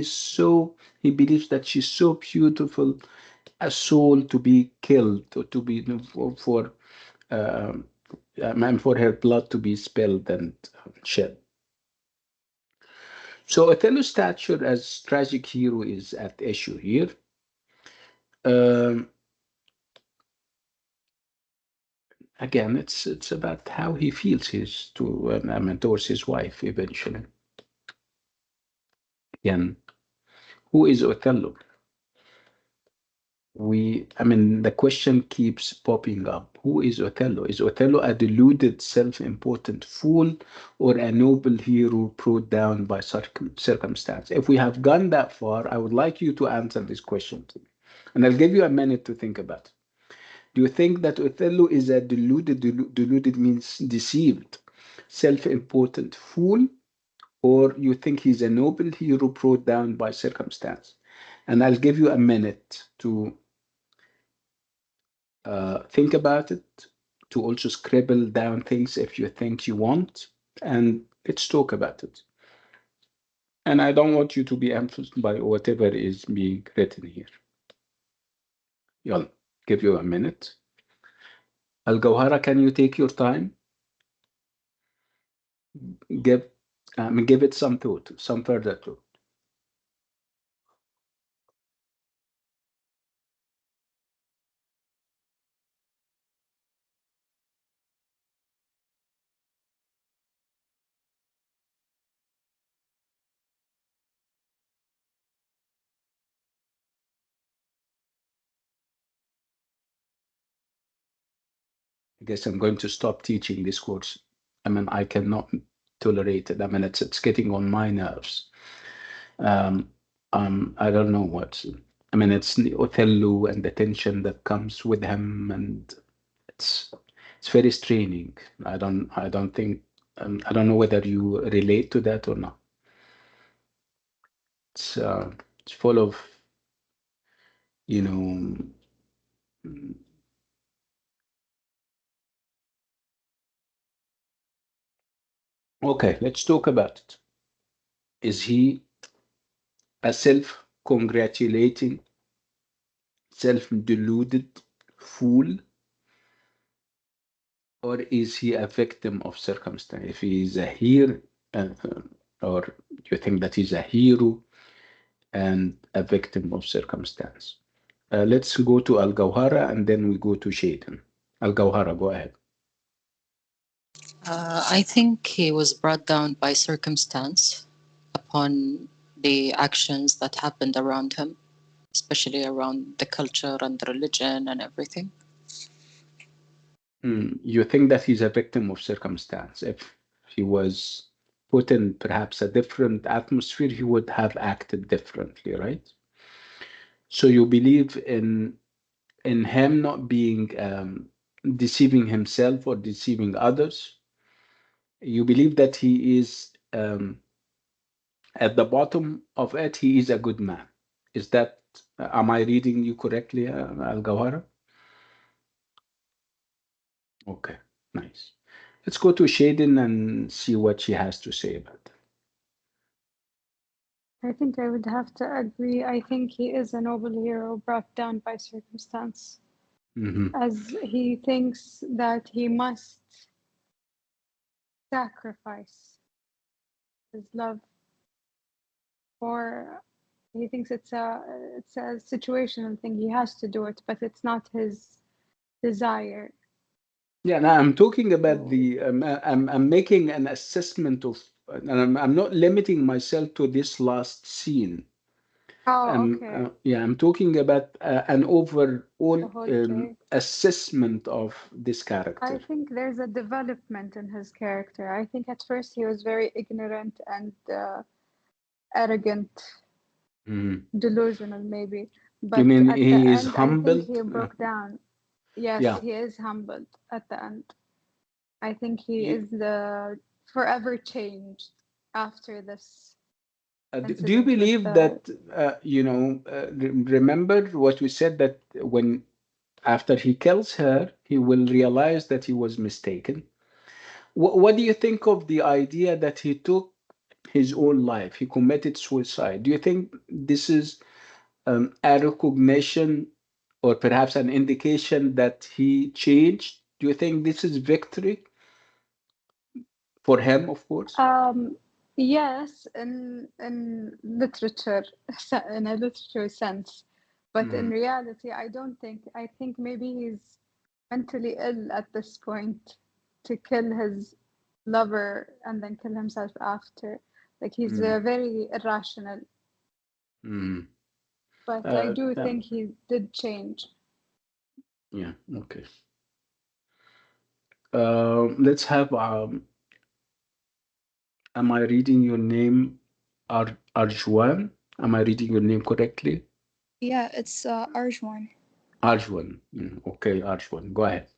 believes that she's so beautiful, a soul to be killed, or to be um, and for her blood to be spilled and shed. So Othello's stature as tragic hero is at issue here. Um, again, it's about how he feels towards his wife eventually. Again, who is Othello? The question keeps popping up. Who is Othello? Is Othello a deluded, self-important fool or a noble hero brought down by circumstance? If we have gone that far, I would like you to answer this question to me. And I'll give you a minute to think about it. Do you think that Othello is a deluded means deceived, self-important fool, or you think he's a noble hero brought down by circumstance? And I'll give you a minute to think about it, to also scribble down things if you think you want, and let's talk about it. And I don't want you to be influenced by whatever is being written here. I'll give you a minute. Al-Gawhara, can you take your time? Give it some thought, some further thought. I guess I'm going to stop teaching this course. I cannot tolerate it. It's getting on my nerves. I don't know what. It's the Othello and the tension that comes with him, and it's very straining. I don't think. I don't know whether you relate to that or not. It's full of, you know. Okay, let's talk about it. Is he a self-congratulating, self-deluded fool, or is he a victim of circumstance? If he is a hero, or do you think that he's a hero and a victim of circumstance? Let's go to Al-Gawhara and then we go to Shaitan. Al-Gawhara, go ahead. I think he was brought down by circumstance upon the actions that happened around him, especially around the culture and the religion and everything. You think that he's a victim of circumstance. If he was put in perhaps a different atmosphere, he would have acted differently, right? So you believe in him not being deceiving himself or deceiving others. You believe that he is at the bottom of it, he is a good man. Is that, am I reading you correctly, Al-Gawhara? Okay, nice. Let's go to Shadin and see what she has to say about that. I think I would have to agree. I think he is a noble hero brought down by circumstance, as he thinks that he must sacrifice his love, or he thinks it's a situational thing. He has to do it, but it's not his desire. Yeah, now I'm talking about the. I'm making an assessment of, and I'm not limiting myself to this last scene. Oh, okay. Yeah, I'm talking about an overall play. assessment of this character. I think there's a development in his character. I think at first he was very ignorant and arrogant, delusional maybe. But you mean at he the is end, humbled? I think he broke down. Yes, yeah. He is humbled at the end. I think he is forever changed after this. Do you believe that, remember what we said, that when after he kills her, he will realize that he was mistaken? What do you think of the idea that he took his own life? He committed suicide. Do you think this is a recognition or perhaps an indication that he changed? Do you think this is victory for him, of course? Yes, in literature, in a literature sense, but in reality, I don't think. I think maybe he's mentally ill at this point to kill his lover and then kill himself after. Like he's very irrational. But I do think he did change. Yeah, okay. Let's have, am I reading your name, Arjwan? Am I reading your name correctly? Yeah, it's Arjwan. Arjwan. Okay, Arjwan, go ahead.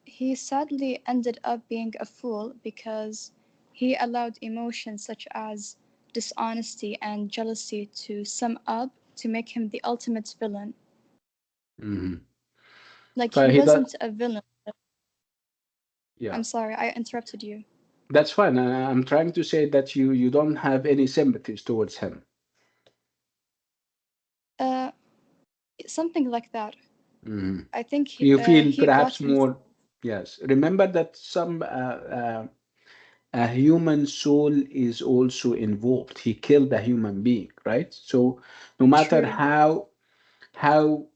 He sadly ended up being a fool because he allowed emotions such as dishonesty and jealousy to sum up to make him the ultimate villain. Like So he wasn't a villain. Yeah, I'm sorry, I interrupted you. that's fine. I'm trying to say that you don't have any sympathies towards him. Something like that. I think You feel he perhaps brought more. Yes. Remember that some a human soul is also involved. He killed a human being, right? So no matter True. how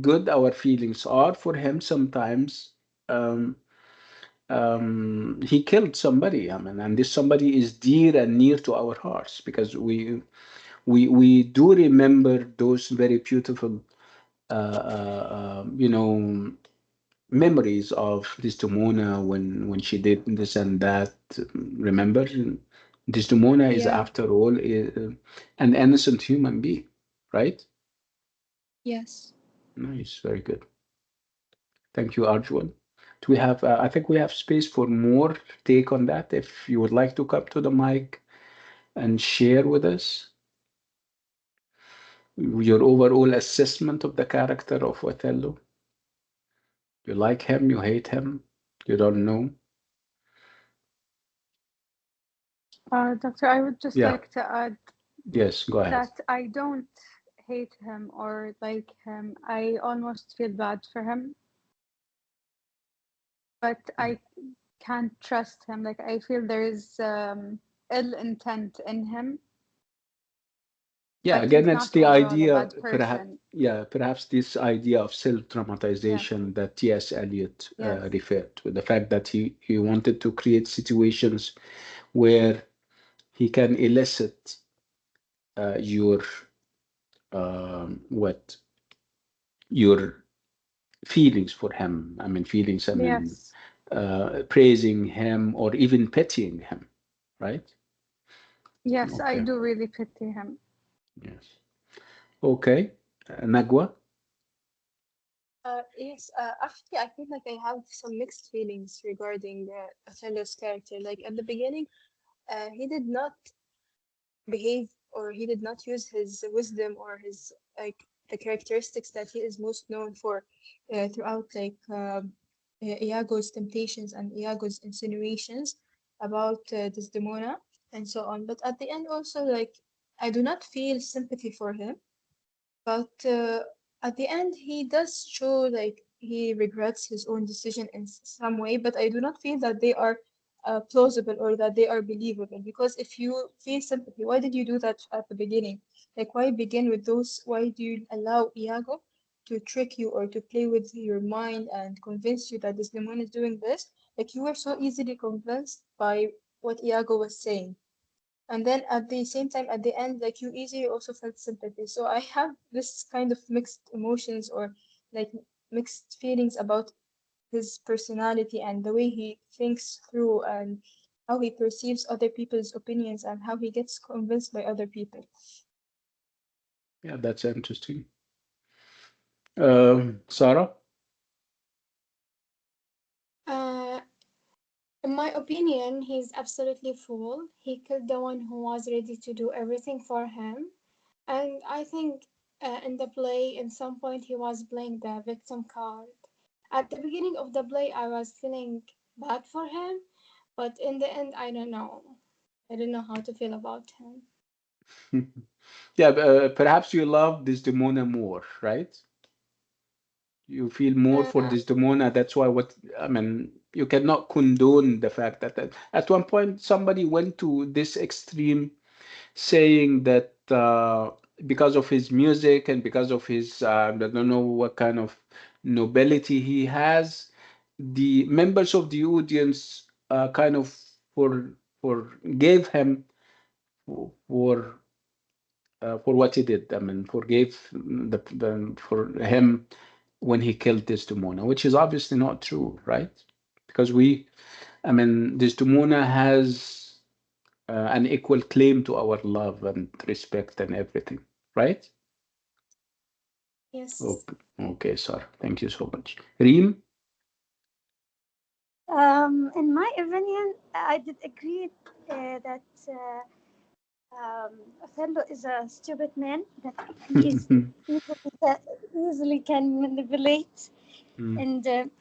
good our feelings are for him, sometimes he killed somebody. I mean, and this somebody is dear and near to our hearts because we do remember those very beautiful, memories of Desdemona when she did this and that. Remember, Desdemona is, Yeah. after all, an innocent human being, right? Yes. Nice, very good. Thank you, Arjun. Do we have? I think we have space for more take on that. If you would like to come to the mic and share with us your overall assessment of the character of Othello. You like him? You hate him? You don't know? Doctor, I would just Yeah. like to add Yes, go ahead. that I don't hate him or like him. I almost feel bad for him. But I can't trust him. Like I feel there is ill intent in him. Yeah, But again, he's it's not the overall a idea, bad perhaps, person. perhaps this idea of Yes. self-dramatization that T.S. Eliot Yes. referred to, the fact that he wanted to create situations where he can elicit your your feelings for him. I mean, feelings, I mean, Yes. praising him or even pitying him, right? Yes, I Okay. do really pity him. Yes. Okay. Nagwa? Yes, actually, I feel like I have some mixed feelings regarding Othello's character. Like at the beginning, he did not behave or he did not use his wisdom or his like the characteristics that he is most known for throughout Iago's temptations and Iago's insinuations about Desdemona and so on. But at the end, also like I do not feel sympathy for him. But at the end, he does show like he regrets his own decision in some way, but I do not feel that they are plausible or that they are believable. Because if you feel sympathy, why did you do that at the beginning? Like, why begin with those? Why do you allow Iago to trick you or to play with your mind and convince you that this demon is doing this? Like, you were so easily convinced by what Iago was saying. And then at the same time, at the end, like you easily also felt sympathy. So I have this kind of mixed emotions or like mixed feelings about his personality and the way he thinks through and how he perceives other people's opinions and how he gets convinced by other people. Yeah, that's interesting. Sarah? Uh, in my opinion, he's absolutely fool. He killed the one who was ready to do everything for him. And I think in the play, in some point, he was playing the victim card. At the beginning of the play, I was feeling bad for him, but in the end, I don't know. I don't know how to feel about him. Yeah, perhaps you love Desdemona more, right? You feel more for Uh, Desdemona. That's why I mean, you cannot condone the fact that at one point somebody went to this extreme saying that because of his music and because of his I don't know what kind of nobility he has, the members of the audience kind of for forgave him for for what he did. I mean, forgave the for him when he killed Desdemona, which is obviously not true, right? Because I mean, Desdemona has an equal claim to our love and respect and everything, right? Yes. Okay, okay, sir. Thank you so much. Reem? In my opinion, I did agree that Othello is a stupid man that he is easily can manipulate, Mm, and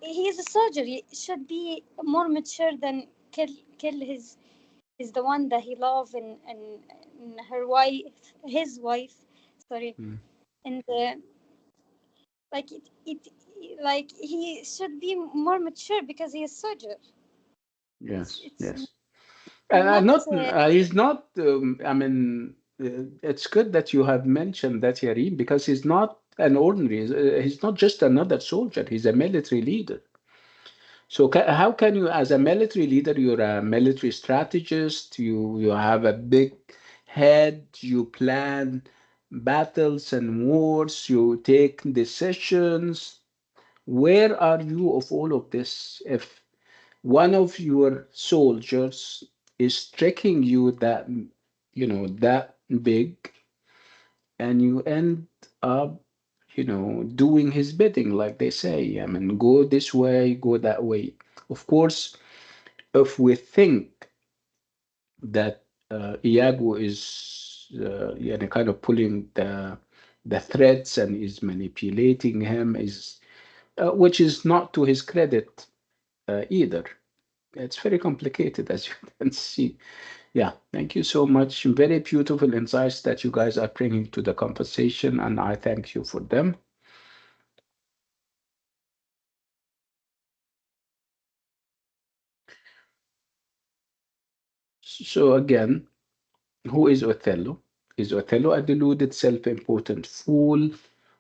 he is a soldier. He should be more mature than kill his the one that he loves and her wife, his wife. Sorry, mm. and like it like he should be more mature because he is soldier. Yes, It's yes. not Not, he's not, I mean, it's good that you have mentioned that, Yarim, because he's not an ordinary, he's not just another soldier, he's a military leader. So how can you, as a military leader, you're a military strategist, you have a big head, you plan battles and wars, you take decisions. Where are you of all of this if one of your soldiers is tricking you that, you know, that big, and you end up, you know, doing his bidding, like they say? I mean, go this way, go that way. Of course, if we think that Iago is kind of pulling the threads and is manipulating him, is which is not to his credit either. It's very complicated, as you can see. Yeah, thank you so much. Very beautiful insights that you guys are bringing to the conversation, and I thank you for them. So again, who is Othello? Is Othello a deluded, self-important fool,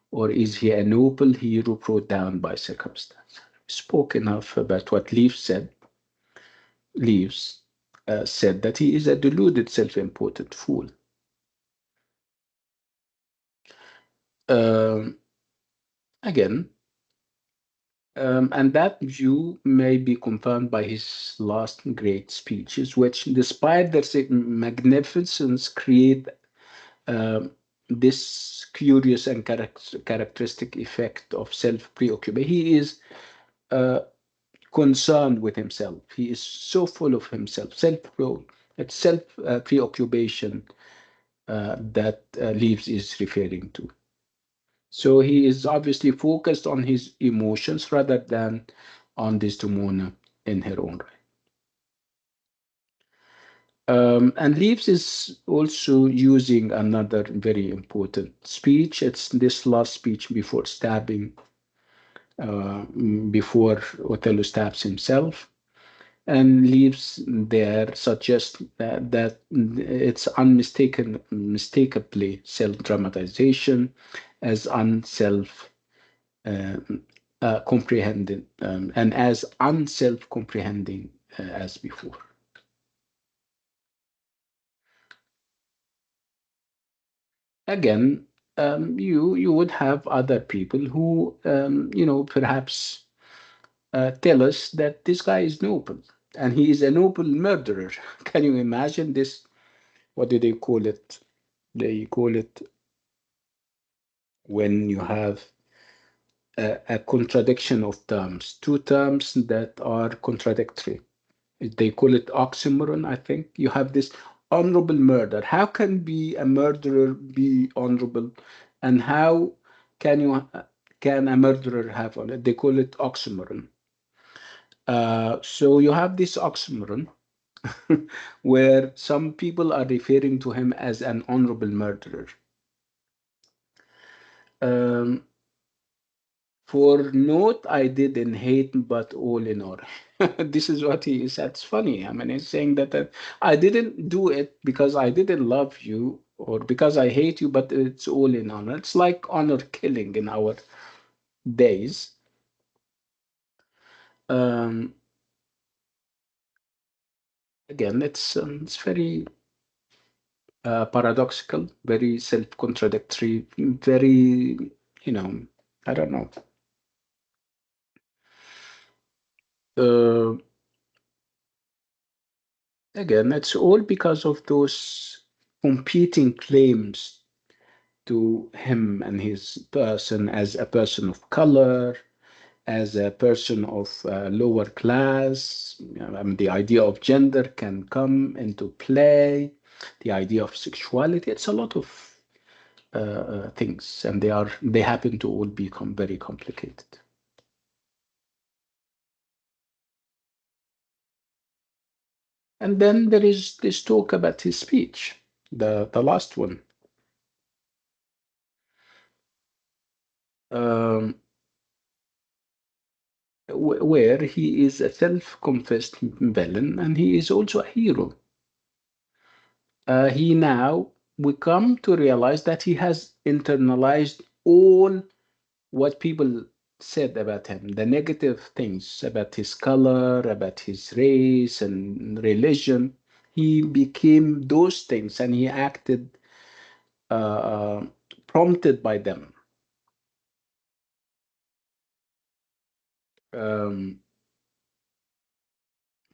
or is he a noble hero brought down by circumstance? Spoke enough about what Leaves said that he is a deluded, self-important fool. Um, Again, and that view may be confirmed by his last great speeches, which, despite their magnificence, create um, this curious and characteristic effect of self-preoccupation. He is uh, concerned with himself. He is so full of himself. It's self preoccupation that Leaves is referring to. So he is obviously focused on his emotions rather than on Desdemona in her own right. And Leaves is also using another very important speech. It's this last speech before stabbing, before Othello stabs himself, and Leaves there suggests that it's unmistakably self-dramatization as unself uh, comprehending and as unself comprehending as before. Again, you would have other people who perhaps tell us that this guy is noble and he is a noble murderer. Can you imagine this? What do they call it? They call it when you have a contradiction of terms, two terms that are contradictory. They call it oxymoron, I think. You have this honorable murder. How can be a murderer be honorable? And how can you can a murderer have honor? They call it oxymoron. So you have this oxymoron where some people are referring to him as an honorable murderer. Um, For naught I did in hate, but all in all. This is what he said. It's funny. I mean, he's saying that I didn't do it because I didn't love you. or because I hate you, but it's all in honor. It's like honor killing in our days. Um, Again, it's very paradoxical, very self-contradictory, very, I don't know. Uh, Again, it's all because of those competing claims to him and his person as a person of color, as a person of lower class. The idea of gender can come into play, the idea of sexuality. It's a lot of things, and they happen to all become very complicated. And then there is this talk about his speech, the last one. Um, where he is a self-confessed villain and he is also a hero. He now, we come to realize that he has internalized all what people said about him, the negative things about his color, about his race and religion. He became those things and he acted prompted by them. Um,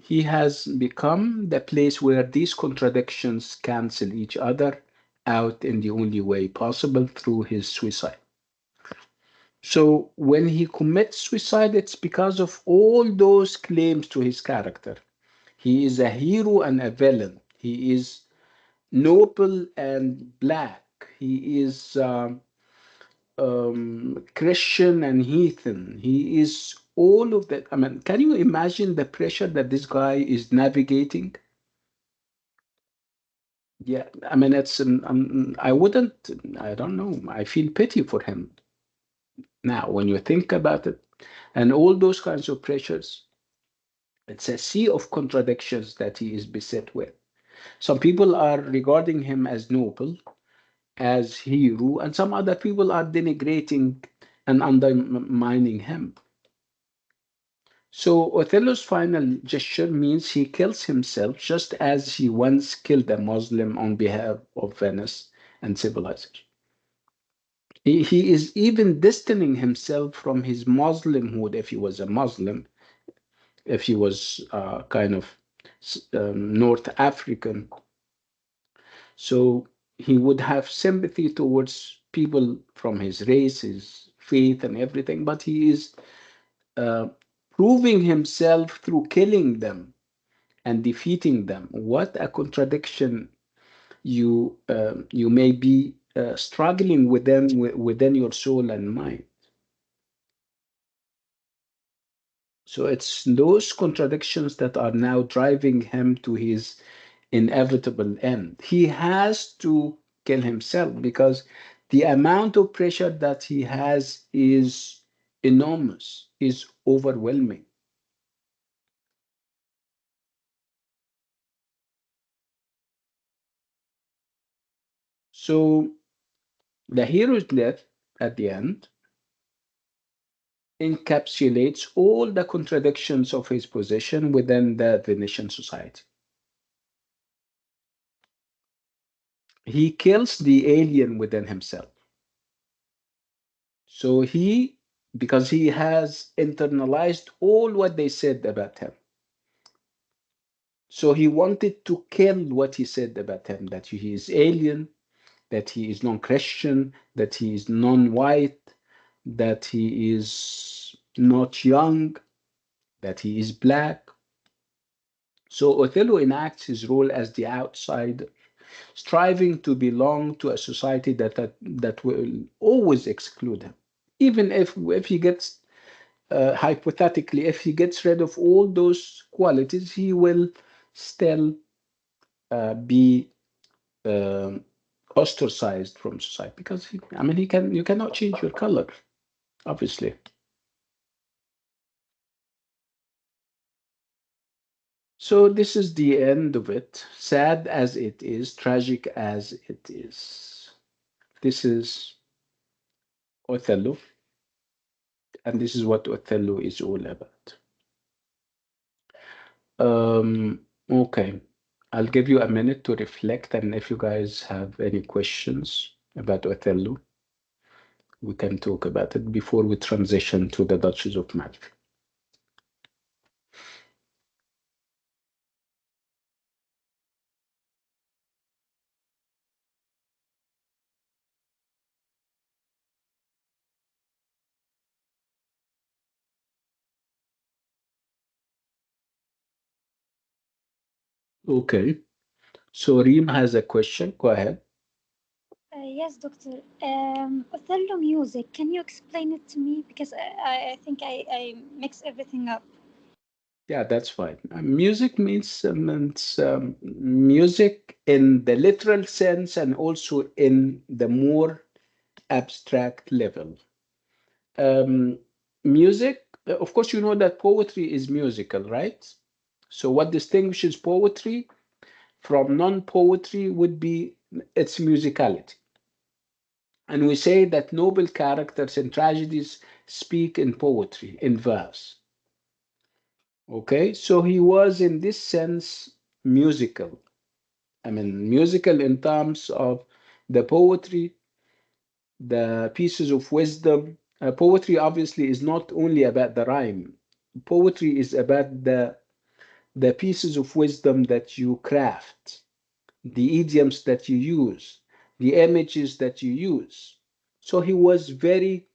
he has become the place where these contradictions cancel each other out in the only way possible, through his suicide. So when he commits suicide, it's because of all those claims to his character. He is a hero and a villain. He is noble and black. He is Christian and heathen. He is all of that. I mean, can you imagine the pressure that this guy is navigating? Yeah, I mean, I wouldn't, I don't know. I feel pity for him now when you think about it. And all those kinds of pressures, it's a sea of contradictions that he is beset with. Some people are regarding him as noble, as hero, and some other people are denigrating and undermining him. So Othello's final gesture means he kills himself just as he once killed a Muslim on behalf of Venice and civilization. He is even distancing himself from his Muslimhood, if he was a Muslim, if he was kind of North African. So he would have sympathy towards people from his race, his faith, and everything, but he is uh, proving himself through killing them and defeating them. What a contradiction you may be struggling within your soul and mind. So it's those contradictions that are now driving him to his inevitable end. He has to kill himself because the amount of pressure that he has is enormous, is overwhelming. So the hero's death at the end encapsulates all the contradictions of his position within the Venetian society. He kills the alien within himself. So because he has internalized all what they said about him. So he wanted to kill what he said about him, that he is alien, that he is non-Christian, that he is non-white, that he is not young, that he is black. So Othello enacts his role as the outsider, striving to belong to a society that will always exclude him. Even if he gets, hypothetically, if he gets rid of all those qualities, he will still be um ostracized from society because you cannot change your color, obviously. So this is the end of it. Sad as it is, tragic as it is. This is Othello, and this is what Othello is all about. Okay, I'll give you a minute to reflect, and if you guys have any questions about Othello, we can talk about it before we transition to the Duchess of Malfi. Okay, so Reem has a question. Go ahead. Yes, Doctor. Othello music. Can you explain it to me? Because I think I mix everything up. Yeah, that's fine. Music means music in the literal sense and also in the more abstract level. Um, music, of course, you know that poetry is musical, right? So, what distinguishes poetry from non-poetry would be its musicality. And we say that noble characters in tragedies speak in poetry, in verse. Okay, so he was in this sense musical. I mean, musical in terms of the poetry, the pieces of wisdom. Poetry obviously is not only about the rhyme. Poetry is about the pieces of wisdom that you craft, the idioms that you use, the images that you use. So he was very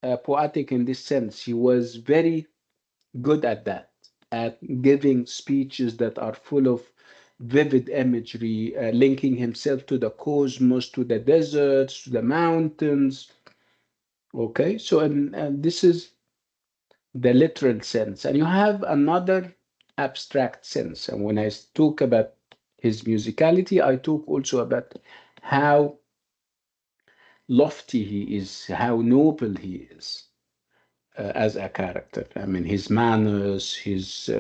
poetic in this sense. He was very good at that, at giving speeches that are full of vivid imagery, linking himself to the cosmos, to the deserts, to the mountains. Okay, so and this is the literal sense. And you have another abstract sense. And when I talk about his musicality, I talk also about how lofty he is, how noble he is as a character. I mean, his manners,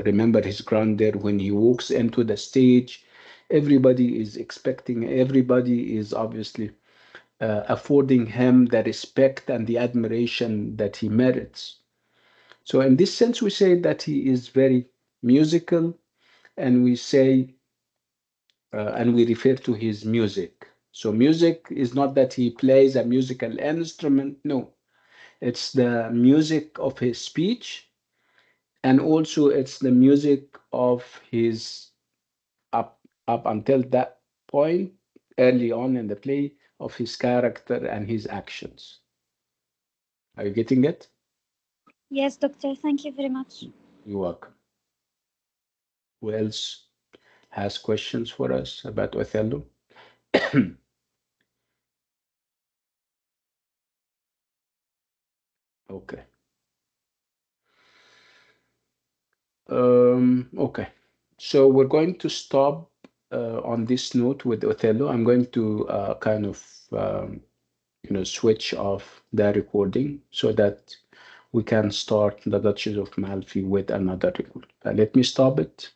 remember his grandeur when he walks into the stage. Everybody is expecting, everybody is obviously affording him the respect and the admiration that he merits. So, in this sense, we say that he is very musical, and we say, and we refer to his music. So, music is not that he plays a musical instrument, no, it's the music of his speech, and also it's the music of his up until that point, early on in the play, of his character and his actions. Are you getting it? Yes, Doctor. Thank you very much. You're welcome. Who else has questions for us about Othello? Okay. Okay. So we're going to stop on this note with Othello. I'm going to kind of switch off the recording so that we can start the Duchess of Malfi with another record. Let me stop it.